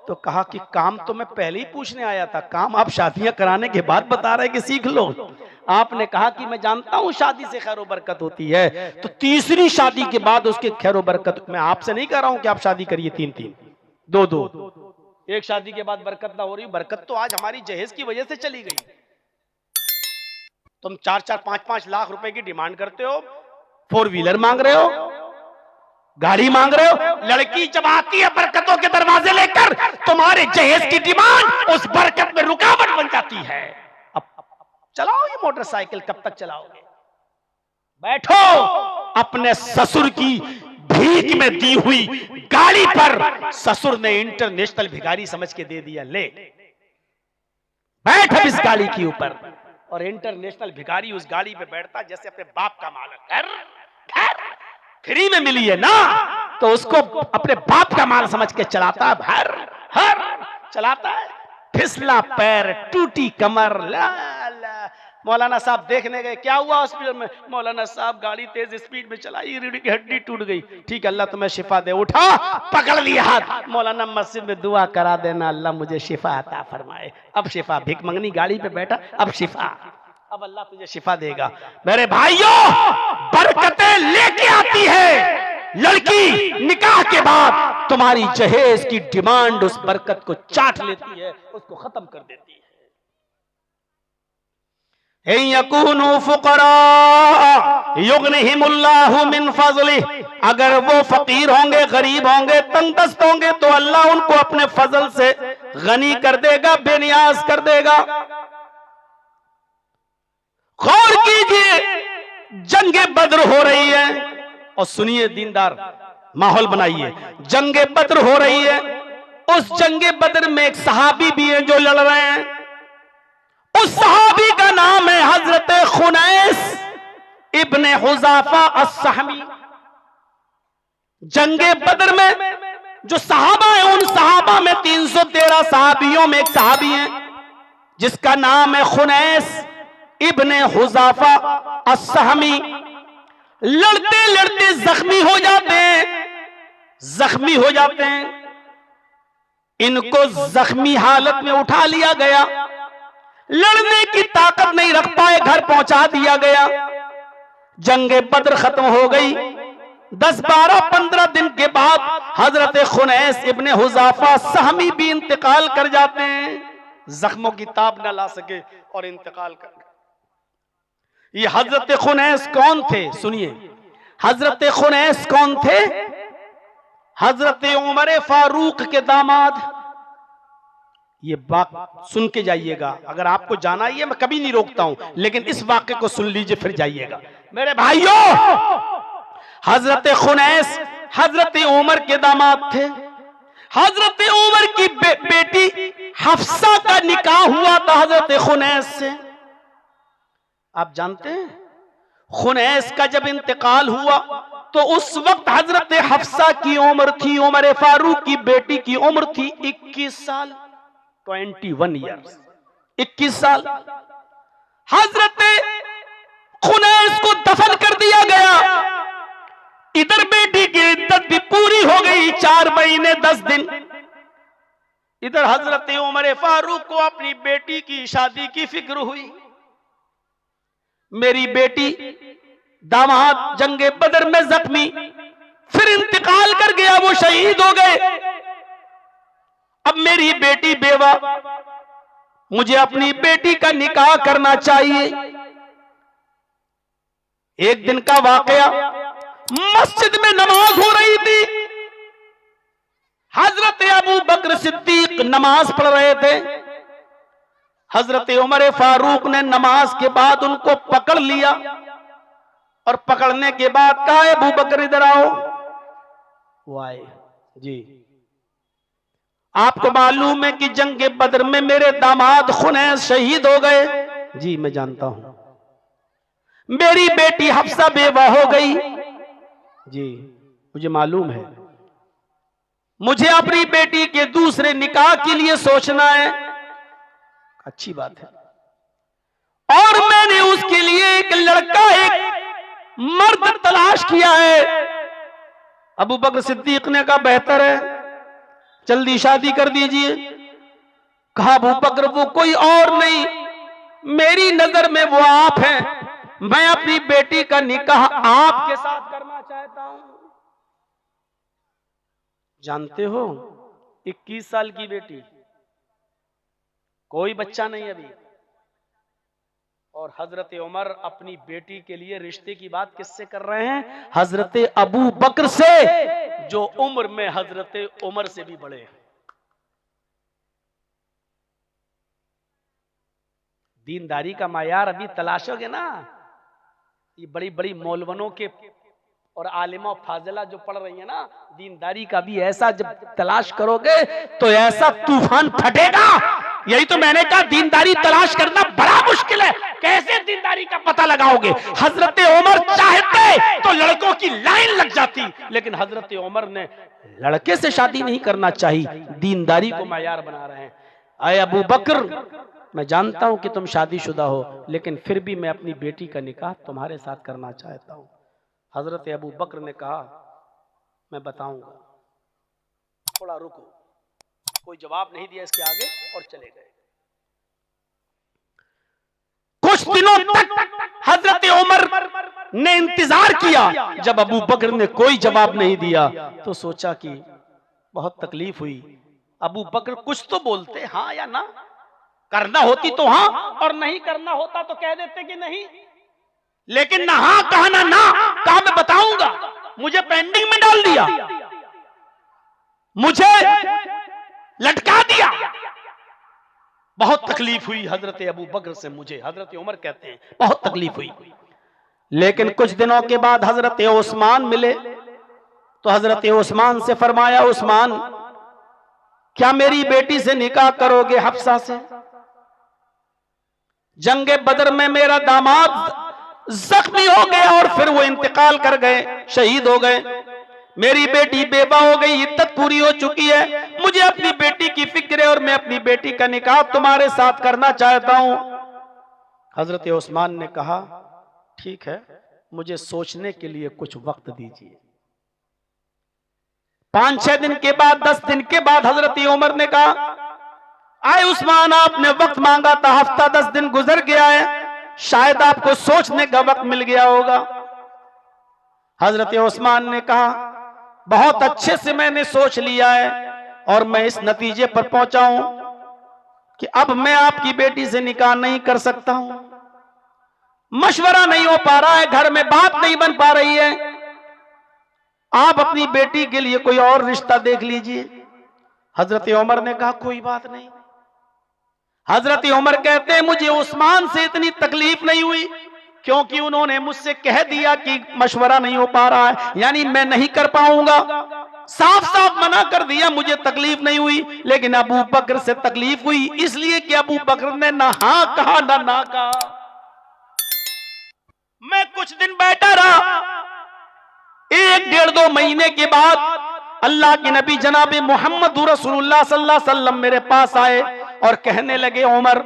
तो कहा कि काम तो मैं पहले ही पूछने आया था, काम आप शादियां कराने के बाद बता रहे कि सीख लो। आपने कहा कि मैं जानता हूं शादी से खैर बरकत होती है, तो तीसरी शादी के बाद उसके खैर बरकत। मैं आपसे नहीं कह रहा हूं कि आप शादी करिए 3-3, 2-2, एक शादी के बाद बरकत ना हो रही। बरकत तो आज हमारी जहेज की वजह से चली गई। तुम 4-4, 5-5 लाख रुपए की डिमांड करते हो, 4 व्हीलर मांग रहे हो, गाड़ी मांग रहे हो। लड़की जब आती है बरकतों के दरवाजे लेकर, तुम्हारे जहेज की डिमांड उस बरकत में रुकावट बन जाती है। अब चलाओ ये मोटरसाइकिल, कब तक चलाओगे? बैठो अपने ससुर की भीख में दी हुई गाड़ी पर। ससुर ने इंटरनेशनल भिखारी समझ के दे दिया, ले बैठ अब इस गाड़ी के ऊपर। और इंटरनेशनल भिखारी उस गाड़ी पे बैठता जैसे अपने बाप का माल है। घर फ्री में मिली है ना, तो उसको अपने बाप का माल समझ के चलाता है, हर हर चलाता है। फिसला पैर, टूटी कमर। ला ला। मौलाना साहब देखने गए, क्या हुआ हॉस्पिटल में? मौलाना साहब गाड़ी तेज स्पीड में चलाई, रीढ़ की हड्डी टूट गई। ठीक, अल्लाह तुम्हें शिफा दे। उठा, पकड़ लिया हाथ। मौलाना मस्जिद में दुआ करा देना, अल्लाह मुझे शिफा अता फरमाए। अब शिफा, भिख मंगनी गाड़ी पे बैठा, अब शिफा, अब अल्लाह तुझे शिफा देगा। मेरे भाइयों, बरकतें लेके आती है लड़की। निकाह के बाद तुम्हारी जहेज की डिमांड उस बरकत को चाट लेती है, उसको खत्म कर देती है। यकूनु फुकरा युगनिहिमुल्लाहु मिन फज़लिही, अगर वो फकीर होंगे, गरीब होंगे, तंगदस्त होंगे, तो अल्लाह उनको अपने फजल से गनी कर देगा, बेनियाज कर देगा। गौर कीजिए, जंगे बद्र हो रही है, और सुनिए दीनदार, माहौल बनाइए। जंगे बद्र हो रही है, उस जंगे बद्र में एक सहाबी भी है जो लड़ रहे हैं। उस सहाबी का नाम है हजरत खुनैस इब्ने हुज़ाफा अस्सहमी। जंगे बद्र में जो सहाबा है, उन सहाबा में 313 सहाबियों में एक सहाबी है जिसका नाम है खुनैस इब्ने हुज़ाफा अस्सहमी। लड़ते लड़ते जख्मी हो जाते हैं, जख्मी हो जाते हैं। इनको जख्मी हालत में उठा लिया गया, लड़ने की ताकत नहीं रख पाए, घर पहुंचा दिया गया। जंगे बद्र खत्म हो गई। 10, 12, 15 दिन के बाद हजरत खुनैस इब्ने हुज़ाफा सहमी भी इंतकाल कर जाते हैं। जख्मों की ताब न ला सके और इंतकाल कर गए। ये हजरत खुनैस कौन थे? सुनिए, हजरत खुनैस कौन थे? हजरत उमर फारूक के दामाद। ये बात सुन के जाइएगा, अगर आपको जाना ही है, मैं कभी नहीं रोकता हूं, लेकिन इस वाक्य को सुन लीजिए फिर जाइएगा। मेरे भाइयों, हजरत खुनैस हजरत उमर के दामाद थे। हजरत उमर की बेटी हफ्सा का निकाह हुआ था हजरत खुनैस से। आप जानते हैं, खुनैस का जब इंतकाल हुआ तो उस वक्त हजरत हफ्सा की उम्र थी, उमर फारूक की बेटी की उम्र थी 21 साल, 21 ईयर्स, 21 साल। हजरत खुनैस को दफन कर दिया गया। इधर बेटी की इद्दत भी पूरी हो गई, 4 महीने 10 दिन। इधर हजरत उमर फारूक को अपनी बेटी की शादी की फिक्र हुई। मेरी बेटी दामाद जंगे बदर में जख्मी, फिर इंतकाल कर गया, वो शहीद हो गए। अब मेरी बेटी बेवा, मुझे अपनी बेटी का निकाह करना चाहिए। एक दिन का वाकया, मस्जिद में नमाज हो रही थी। हजरत अबू बकर सिद्दीक नमाज पढ़ रहे थे। हजरत उमर फारूक ने नमाज के बाद उनको पकड़ लिया और पकड़ने के बाद कहा, अबू बकर इधर आओ। वो आए। जी, आपको मालूम है कि जंग बदर में मेरे दामाद खुनैस शहीद हो गए। जी मैं जानता हूं। मेरी बेटी हफ्सा बेवा हो गई। जी मुझे मालूम है। मुझे अपनी बेटी के दूसरे निकाह के लिए सोचना है। अच्छी बात है। और मैंने उसके लिए एक लड़का, एक मर्द तलाश किया है। अबू बकर सिद्दीक ने कहा बेहतर है, जल्दी शादी कर दीजिए। कहा अबू बकर वो कोई और नहीं, मेरी नजर में वो आप हैं। मैं अपनी बेटी का निकाह आपके साथ करना चाहता हूं। जानते हो 21 साल की बेटी, कोई बच्चा नहीं अभी, और हजरत उमर अपनी बेटी के लिए रिश्ते की बात किससे कर रहे हैं? हजरत अबू बकर से, जो उम्र में हजरत उमर से भी बड़े हैं। दीनदारी का मायार अभी तलाशोगे ना, ये बड़ी बड़ी मौलवनों के और आलिमा फाजिला जो पढ़ रही है ना, दीनदारी का भी ऐसा जब तलाश करोगे तो ऐसा तूफान फटेगा। यही तो मैंने कहा, दीनदारी तलाश करना बड़ा मुश्किल है। कैसे दीनदारी का पता लगाओगे? हजरत उमर चाहते तो लड़कों की लाइन लग जाती, लेकिन हजरत उमर ने लड़के से शादी नहीं करना चाहिए, दीनदारी को मायार बना रहे हैं। अय अबू बकर, मैं जानता हूं कि तुम शादीशुदा हो, लेकिन फिर भी मैं अपनी बेटी का निकाह तुम्हारे साथ करना चाहता हूं। हजरत अबू बकर ने कहा, मैं बताऊंगा, थोड़ा रुको। कोई जवाब नहीं दिया इसके आगे और चले गए। कुछ दिनों तक हजरत उमर ने इंतजार किया। जब अबू बकर ने कोई जवाब नहीं दिया तो सोचा कि बहुत तकलीफ हुई। अबू बकर कुछ तो बोलते, हाँ या ना, करना होती तो हाँ और नहीं करना होता तो कह देते कि नहीं, लेकिन ना हाँ कहा ना कहा मैं बताऊंगा। मुझे पेंडिंग में डाल दिया, मुझे लटका दिया। बहुत तकलीफ हुई हजरत अबू बकर से मुझे, हजरत उमर कहते हैं बहुत तकलीफ हुई। लेकिन कुछ दिनों के बाद हजरत उस्मान मिले तो हजरत उस्मान से फरमाया, उस्मान क्या मेरी बेटी से निकाह करोगे हफ्सा से? जंगे बदर में मेरा दामाद जख्मी हो गया और फिर वो इंतकाल कर गए, शहीद हो गए। मेरी बेटी बेवा हो गई, इद्दत पूरी हो चुकी है। मुझे अपनी बेटी की फिक्र है और मैं अपनी बेटी का निकाह तुम्हारे साथ करना चाहता हूं। हजरत उस्मान ने कहा, ठीक है, मुझे सोचने के लिए कुछ वक्त दीजिए। 5-6 दिन के बाद, 10 दिन के बाद हजरत उमर ने कहा, आए उस्मान, आपने वक्त मांगा था, हफ्ता 10 दिन गुजर गया है, शायद आपको सोचने का वक्त मिल गया होगा। हजरत उस्मान ने कहा, बहुत अच्छे से मैंने सोच लिया है और मैं इस नतीजे पर पहुंचा हूं कि अब मैं आपकी बेटी से निकाह नहीं कर सकता हूं। मशवरा नहीं हो पा रहा है, घर में बात नहीं बन पा रही है, आप अपनी बेटी के लिए कोई और रिश्ता देख लीजिए। हजरत उमर ने कहा, कोई बात नहीं। हजरत उमर कहते हैं, मुझे उस्मान से इतनी तकलीफ नहीं हुई क्योंकि उन्होंने मुझसे कह दिया कि मशवरा नहीं हो पा रहा है, यानी मैं नहीं कर पाऊंगा, साफ साफ मना कर दिया, मुझे तकलीफ नहीं हुई। लेकिन अबू बकर से तकलीफ हुई, इसलिए कि अबू बकर ने ना हाँ कहा ना कहा। मैं कुछ दिन बैठा रहा, 1-1.5-2 महीने के बाद अल्लाह के नबी जनाब मोहम्मद रसूलुल्लाह सल्लल्लाहु अलैहि वसल्लम मेरे पास आए और कहने लगे, उमर,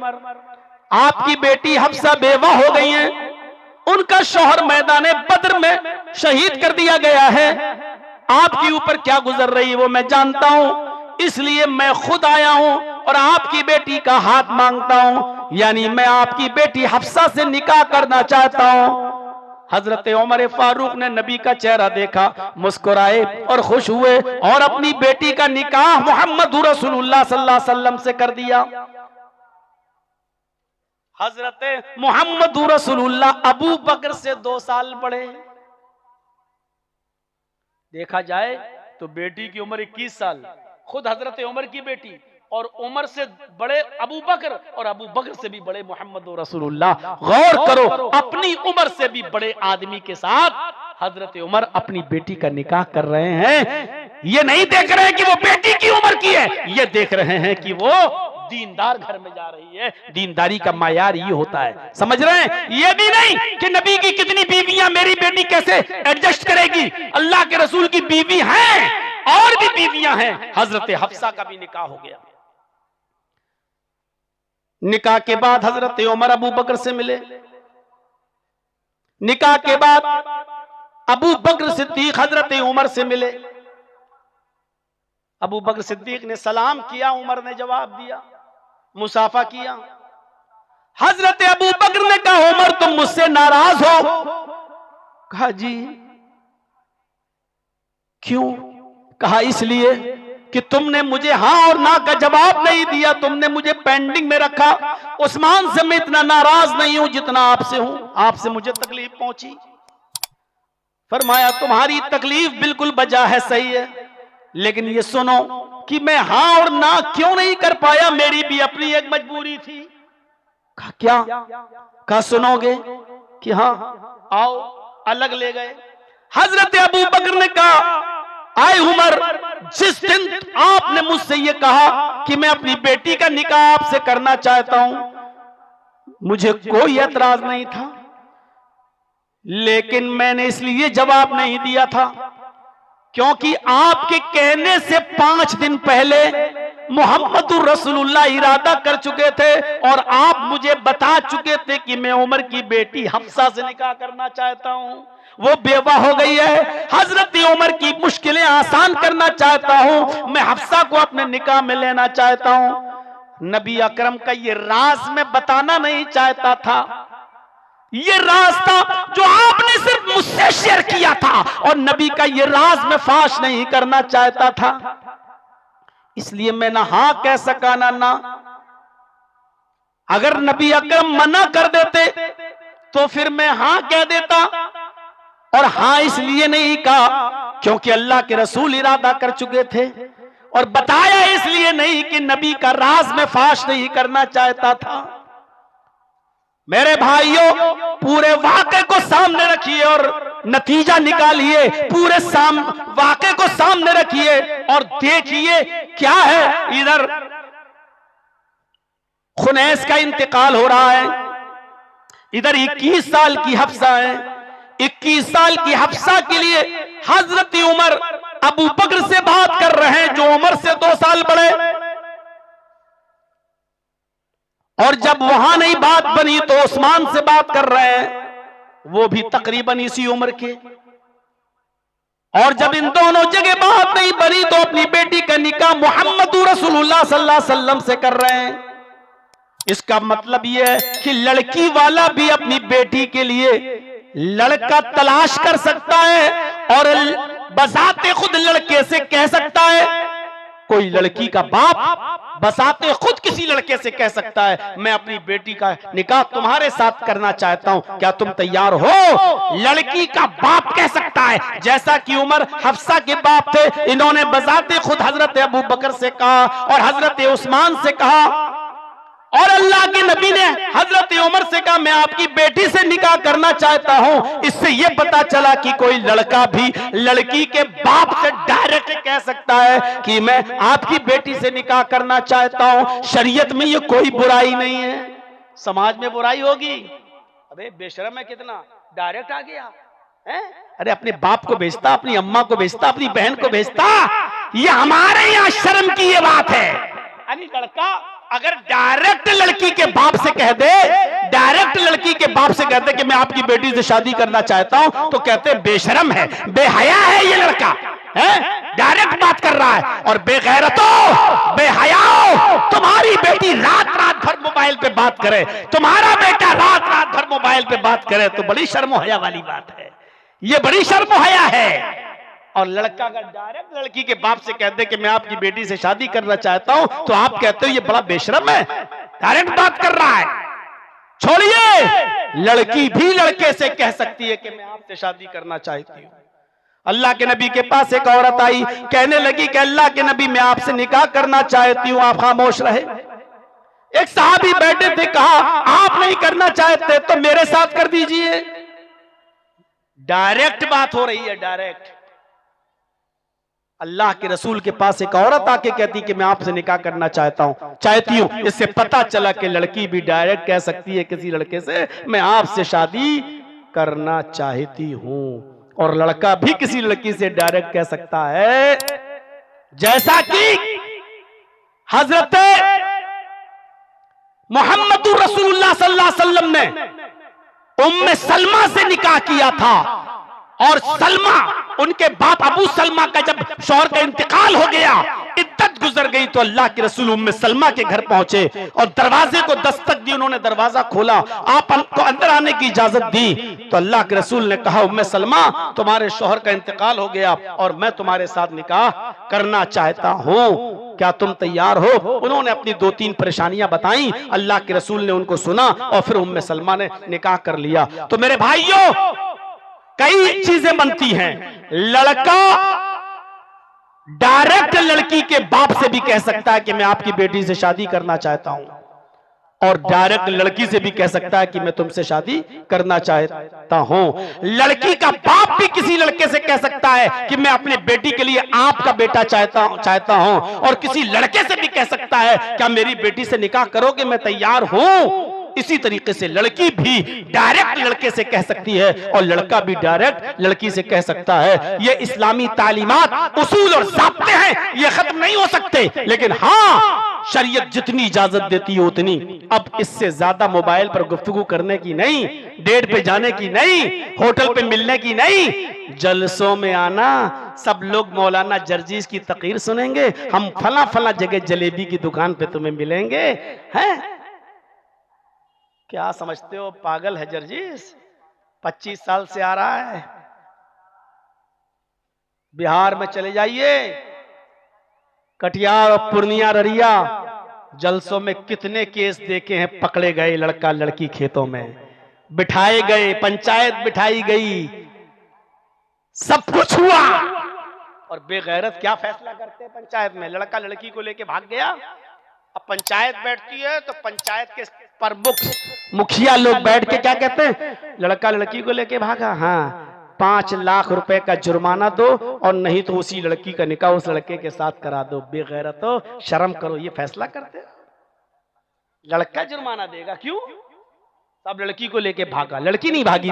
आपकी बेटी हफ्सा बेवा हो गई है, उनका शौहर मैदान बद्र में शहीद कर दिया गया है, आपके ऊपर क्या गुजर रही है वो मैं जानता हूं, इसलिए मैं खुद आया हूं और आपकी बेटी का हाथ मांगता हूं, यानी मैं आपकी बेटी हफ्सा से निकाह करना चाहता हूं। हजरत उमर फारूक ने नबी का चेहरा देखा, मुस्कुराए और खुश हुए और अपनी बेटी का निकाह मोहम्मद रसूलुल्लाह सल्लल्लाहु अलैहि वसल्लम से कर दिया। हजरत मोहम्मद रसूलुल्लाह अबू बकर से 2 साल बड़े। देखा जाए तो बेटी की उम्र 21 साल, खुद हजरत उमर की बेटी, और उमर से बड़े अबू बकर और अबू बकर से भी बड़े मोहम्मद रसूलुल्लाह। गौर करो, अपनी उम्र से भी बड़े आदमी के साथ हजरत उमर अपनी बेटी का निकाह कर रहे हैं। ये नहीं देख रहे हैं कि वो बेटी की उम्र की है, ये देख रहे हैं कि वो दीनदार घर में जा रही है। दीनदारी का मायार ये होता है, समझ रहे हैं? ये भी नहीं कि नबी की कितनी बीवियां, मेरी बेटी कैसे एडजस्ट करेगी। अल्लाह के रसूल की बीवी हैं और भी बीवियां हैं। हजरत हफ्सा का भी निकाह हो गया। निकाह के बाद हजरत उमर अबू बकर से मिले। निकाह के बाद अबू बकर सिद्दीक हजरत उमर से मिले। अबू बकर सिद्दीक ने सलाम किया, उमर ने जवाब दिया, मुसाफा किया। हजरत अबू बकर ने कहा, उमर तुम मुझसे नाराज हो? कहा जी। क्यों? कहा इसलिए कि तुमने मुझे हाँ और ना का जवाब नहीं दिया, तुमने मुझे पेंडिंग में रखा। उस्मान से मैं इतना नाराज नहीं हूं जितना आपसे हूं, आपसे मुझे तकलीफ पहुंची। फरमाया तुम्हारी तकलीफ बिल्कुल बजा है, सही है, लेकिन ये सुनो कि मैं हाँ और ना क्यों नहीं कर पाया, मेरी भी अपनी एक मजबूरी थी। कहा क्या? कहा सुनोगे? कि हाँ आओ। अलग ले गए। हजरत अबू बकर ने कहा आए उमर, जिस दिन आपने मुझसे ये कहा कि मैं अपनी बेटी का निकाह आपसे करना चाहता हूं, मुझे कोई एतराज नहीं था, लेकिन मैंने इसलिए जवाब नहीं दिया था क्योंकि आपके कहने से 5 दिन पहले मोहम्मदुर रसूलुल्लाह इरादा कर चुके थे और आप मुझे बता चुके थे कि मैं उमर की बेटी हफ्सा से निकाह करना चाहता हूं। वो बेवा हो गई है, हजरत उमर की मुश्किलें आसान करना चाहता हूं, मैं हफ्सा को अपने निकाह में लेना चाहता हूं। नबी अकरम का ये राज मैं बताना नहीं चाहता था, ये राज था जो आपने सिर्फ मुझसे शेयर किया था, और नबी का ये राज मैं फाश नहीं करना चाहता था, इसलिए मैं ना हाँ कह सका ना। अगर नबी अकरम मना कर देते तो फिर मैं हाँ कह देता, और हाँ इसलिए नहीं कहा क्योंकि अल्लाह के रसूल इरादा कर चुके थे, और बताया इसलिए नहीं कि नबी का राज मैं फाश नहीं करना चाहता था। मेरे भाइयों, पूरे वाक़े को सामने रखिए और नतीजा निकालिए, पूरे वाक़े को सामने रखिए और देखिए क्या है। इधर खुनैस का इंतकाल हो रहा है, इधर 21 साल की हफ्सा है। 21 साल की हफ्सा के लिए हजरत उमर अबू बकर से बात कर रहे हैं जो उमर से 2 साल बड़े, और जब वहां नहीं बात बनी तो उस्मान से बात कर रहे हैं, वो भी तकरीबन इसी उम्र के। और जब इन दोनों जगह बात नहीं बनी तो अपनी बेटी का निकाह मोहम्मद रसूलुल्लाह सल्लल्लाहु अलैहि वसल्लम से कर रहे हैं। इसका मतलब यह है कि लड़की वाला भी अपनी बेटी के लिए लड़का तलाश कर सकता है और बसाते खुद लड़के से कह सकता है। कोई लड़की का बाप बसाते खुद किसी लड़के से कह सकता है मैं अपनी बेटी का निकाह तुम्हारे साथ करना चाहता हूं, क्या तुम तैयार हो? लड़की का बाप कह सकता है, जैसा कि उमर हफ्सा के बाप थे। इन्होंने बसाते खुद हजरत अबू बकर से कहा और हजरत उस्मान से कहा, और अल्लाह के नबी ने हजरत उमर से कहा मैं आपकी बेटी से निकाह करना चाहता हूं। इससे यह पता चला कि कोई लड़का भी लड़की के बाप से डायरेक्ट कह सकता है कि मैं आपकी बेटी से निकाह करना चाहता हूं। शरीयत में ये कोई बुराई नहीं है। समाज में बुराई होगी, अबे बेशरम है कितना, डायरेक्ट आ गया है। अरे अपने बाप को भेजता, अपनी अम्मा को भेजता, अपनी बहन को भेजता। ये हमारे यहाँ शर्म की ये बात है। यानी लड़का अगर डायरेक्ट लड़की के बाप से कह दे, डायरेक्ट लड़की के बाप से कहते कि मैं आपकी बेटी से शादी करना चाहता हूं, तो कहते बेशरम है, बेहया है ये लड़का, है डायरेक्ट बात कर रहा है। और बेगैरतो, बेहयाओ, तुम्हारी बेटी रात रात भर मोबाइल पे बात करे, तुम्हारा बेटा रात रात भर मोबाइल पे बात करे, तो बड़ी शर्म हया वाली बात है, ये बड़ी शर्म हया है। और लड़का अगर डायरेक्ट लड़की के बाप से कहते कि मैं आपकी बेटी से शादी करना चाहता हूं, तो आप कहते हो ये बड़ा बेशरम है, डायरेक्ट बात कर रहा है। छोड़िए, लड़की भी लड़के से कह सकती है कि मैं आपसे शादी करना चाहती हूं। अल्लाह के नबी के पास एक औरत आई, कहने लगी कि अल्लाह के नबी मैं आपसे निकाह करना चाहती हूं, आप खामोश रहे। एक साहबी बैठे थे, कहा आप नहीं करना चाहते तो मेरे साथ कर दीजिए। डायरेक्ट बात हो रही है, डायरेक्ट। अल्लाह के रसूल के पास एक औरत आके कहती कि मैं आपसे निकाह करना चाहती हूं। इससे पता चला कि लड़की भी डायरेक्ट कह सकती है किसी लड़के से मैं आपसे शादी करना चाहती हूं, और लड़का भी किसी लड़की से डायरेक्ट कह सकता है। जैसा कि हजरत मोहम्मदुर रसूलुल्लाह सल्लल्लाहु अलैहि वसल्लम ने उम्मे सलमा से निकाह किया था, और सलमा, उनके बाप अबू सलमा का जब शौहर का इंतकाल हो गया, इद्दत गुजर गई, तो अल्लाह के रसूल उम्मे सलमा के घर पहुंचे और दरवाजे को दस्तक दी। उन्होंने दरवाजा खोला, आप को अंदर आने की इजाजत दी, तो अल्लाह के रसूल ने कहा, उम्मे सलमा तुम्हारे शौहर का इंतकाल हो गया और मैं तुम्हारे साथ निकाह करना चाहता हूं, क्या तुम तैयार हो? उन्होंने अपनी 2-3 परेशानियां बताई, अल्लाह के रसूल ने उनको सुना और फिर उम्मे सलमा ने निकाह कर लिया। तो मेरे भाइयों, कई चीजें बनती हैं। लड़का डायरेक्ट लड़की के बाप से भी कह सकता है कि मैं आपकी बेटी से शादी करना चाहता हूं, और डायरेक्ट लड़की से भी कह सकता है कि मैं तुमसे शादी करना चाहता हूं। लड़की का बाप भी किसी लड़के से कह सकता है कि मैं अपनी बेटी के लिए आपका बेटा चाहता हूं, और किसी लड़के से भी कह सकता है क्या मेरी बेटी से निकाह करोगे, मैं तैयार हूं। इसी तरीके से लड़की भी डायरेक्ट लड़के से कह सकती है और लड़का भी डायरेक्ट लड़की से कह सकता है। ये इस्लामी तालीमात, उसूल और ज़ाब्ते हैं, ये खत्म नहीं हो सकते, लेकिन हाँ, शरीयत जितनी इजाजत देती है उतनी। अब इससे ज्यादा मोबाइल पर गुफ्तगू करने की नहीं, डेट पे जाने की नहीं, होटल पे मिलने की नहीं, जलसों में आना। सब लोग मौलाना जर्जीस की तकरीर सुनेंगे, हम फला फला जगह जलेबी की दुकान पे तुम्हें मिलेंगे। हैं, क्या समझते हो पागल है जर्जीस? 25 साल से आ रहा है। बिहार में चले जाइए, कटिहार और पूर्णिया, ररिया, जलसों में कितने केस देखे हैं। पकड़े गए लड़का लड़की खेतों में, बिठाए गए, पंचायत बिठाई गई, सब कुछ हुआ, और बेगैरत क्या फैसला करते हैं पंचायत में? लड़का लड़की को लेके भाग गया। अब पंचायत बैठती है तो पंचायत के प्रमुख मुखिया लोग बैठ के क्या कहते हैं? लड़का लड़की को लेके भागा, हाँ 5 लाख रुपए का जुर्माना दो, और नहीं तो उसी लड़की का निकाह उस लड़के के साथ करा दो। बेगैरतो, शर्म करो, ये फैसला करते हो? लड़का जुर्माना देगा, क्यों? सब लड़की को लेके भागा। लड़की नहीं भागी,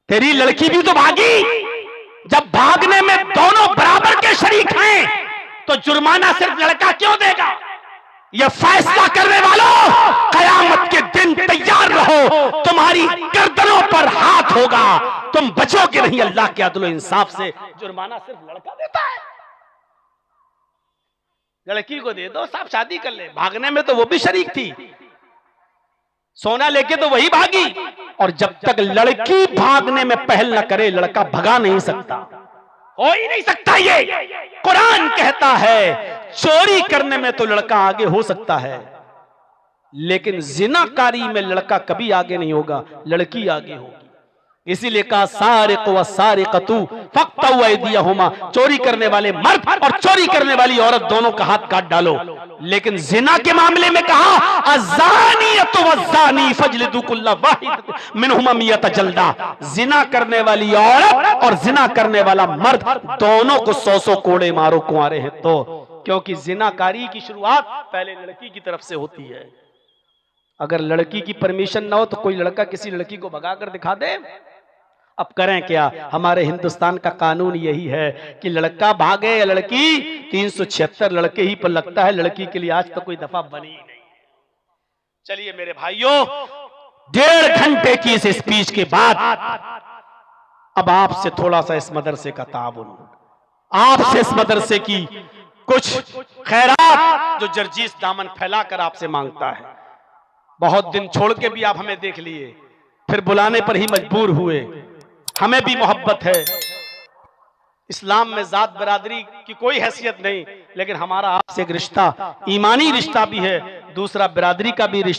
तेरी लड़की भी तो भागी। जब भागने में दोनों बराबर के शरीक हैं तो जुर्माना सिर्फ लड़का क्यों देगा? यह फैसला करने वालों, कयामत के दिन तैयार रहो, तुम्हारी गर्दनों पर हाथ होगा, तुम बचोगे नहीं अल्लाह के अदल इंसाफ से। जुर्माना सिर्फ लड़का देता है, लड़की को दे दो, साहब शादी कर ले। भागने में तो वो भी शरीक थी, सोना लेके तो वही भागी, और जब तक लड़की भागने में पहल न करे लड़का भगा नहीं सकता, हो ही नहीं सकता। ये कुरान कहता है चोरी करने में तो लड़का आगे हो सकता है, लेकिन जिनाकारी में लड़का कभी आगे नहीं होगा, लड़की आगे होगी। इसीलिए कहा सारिक़ व सारिक़तु फ़क़्तऊ अयदियहुमा, चोरी करने वाले मर्द और चोरी करने वाली औरत दोनों का हाथ काट डालो। लेकिन जिना के मामले में कहा अज़्ज़ानियतु वज़्ज़ानी फ़ज्लिदू कुल्ला वाहिद मिनहुमा मियत जल्दा। जिना करने वाली औरत और जिना करने वाला मर्द दोनों को 100 कोड़े मारो कुंवारे हैं तो, क्योंकि जिनाकारी की शुरुआत पहले लड़की की तरफ से होती है। अगर लड़की की परमिशन ना हो तो कोई लड़का किसी लड़की को भगा कर दिखा दे, अब करें क्या? हमारे हिंदुस्तान का कानून यही है कि लड़का भागे या लड़की, 376 लड़के ही पर लगता है, लड़की के लिए आज तक कोई दफा बनी ही नहीं। चलिए मेरे भाइयों, 1.5 घंटे की इस स्पीच के बाद अब आपसे थोड़ा सा इस मदरसे का ताउन, आपसे इस मदरसे की कुछ खैरात जो जर्जीस दामन फैलाकर आपसे मांगता है। बहुत दिन छोड़ के भी आप हमें देख लिए, फिर बुलाने पर ही मजबूर हुए। हमें भी मोहब्बत है, इस्लाम में जात बरादरी की कोई हैसियत नहीं, लेकिन हमारा आपसे एक रिश्ता, ईमानी रिश्ता भी है, दूसरा बिरादरी का भी रिश्ता।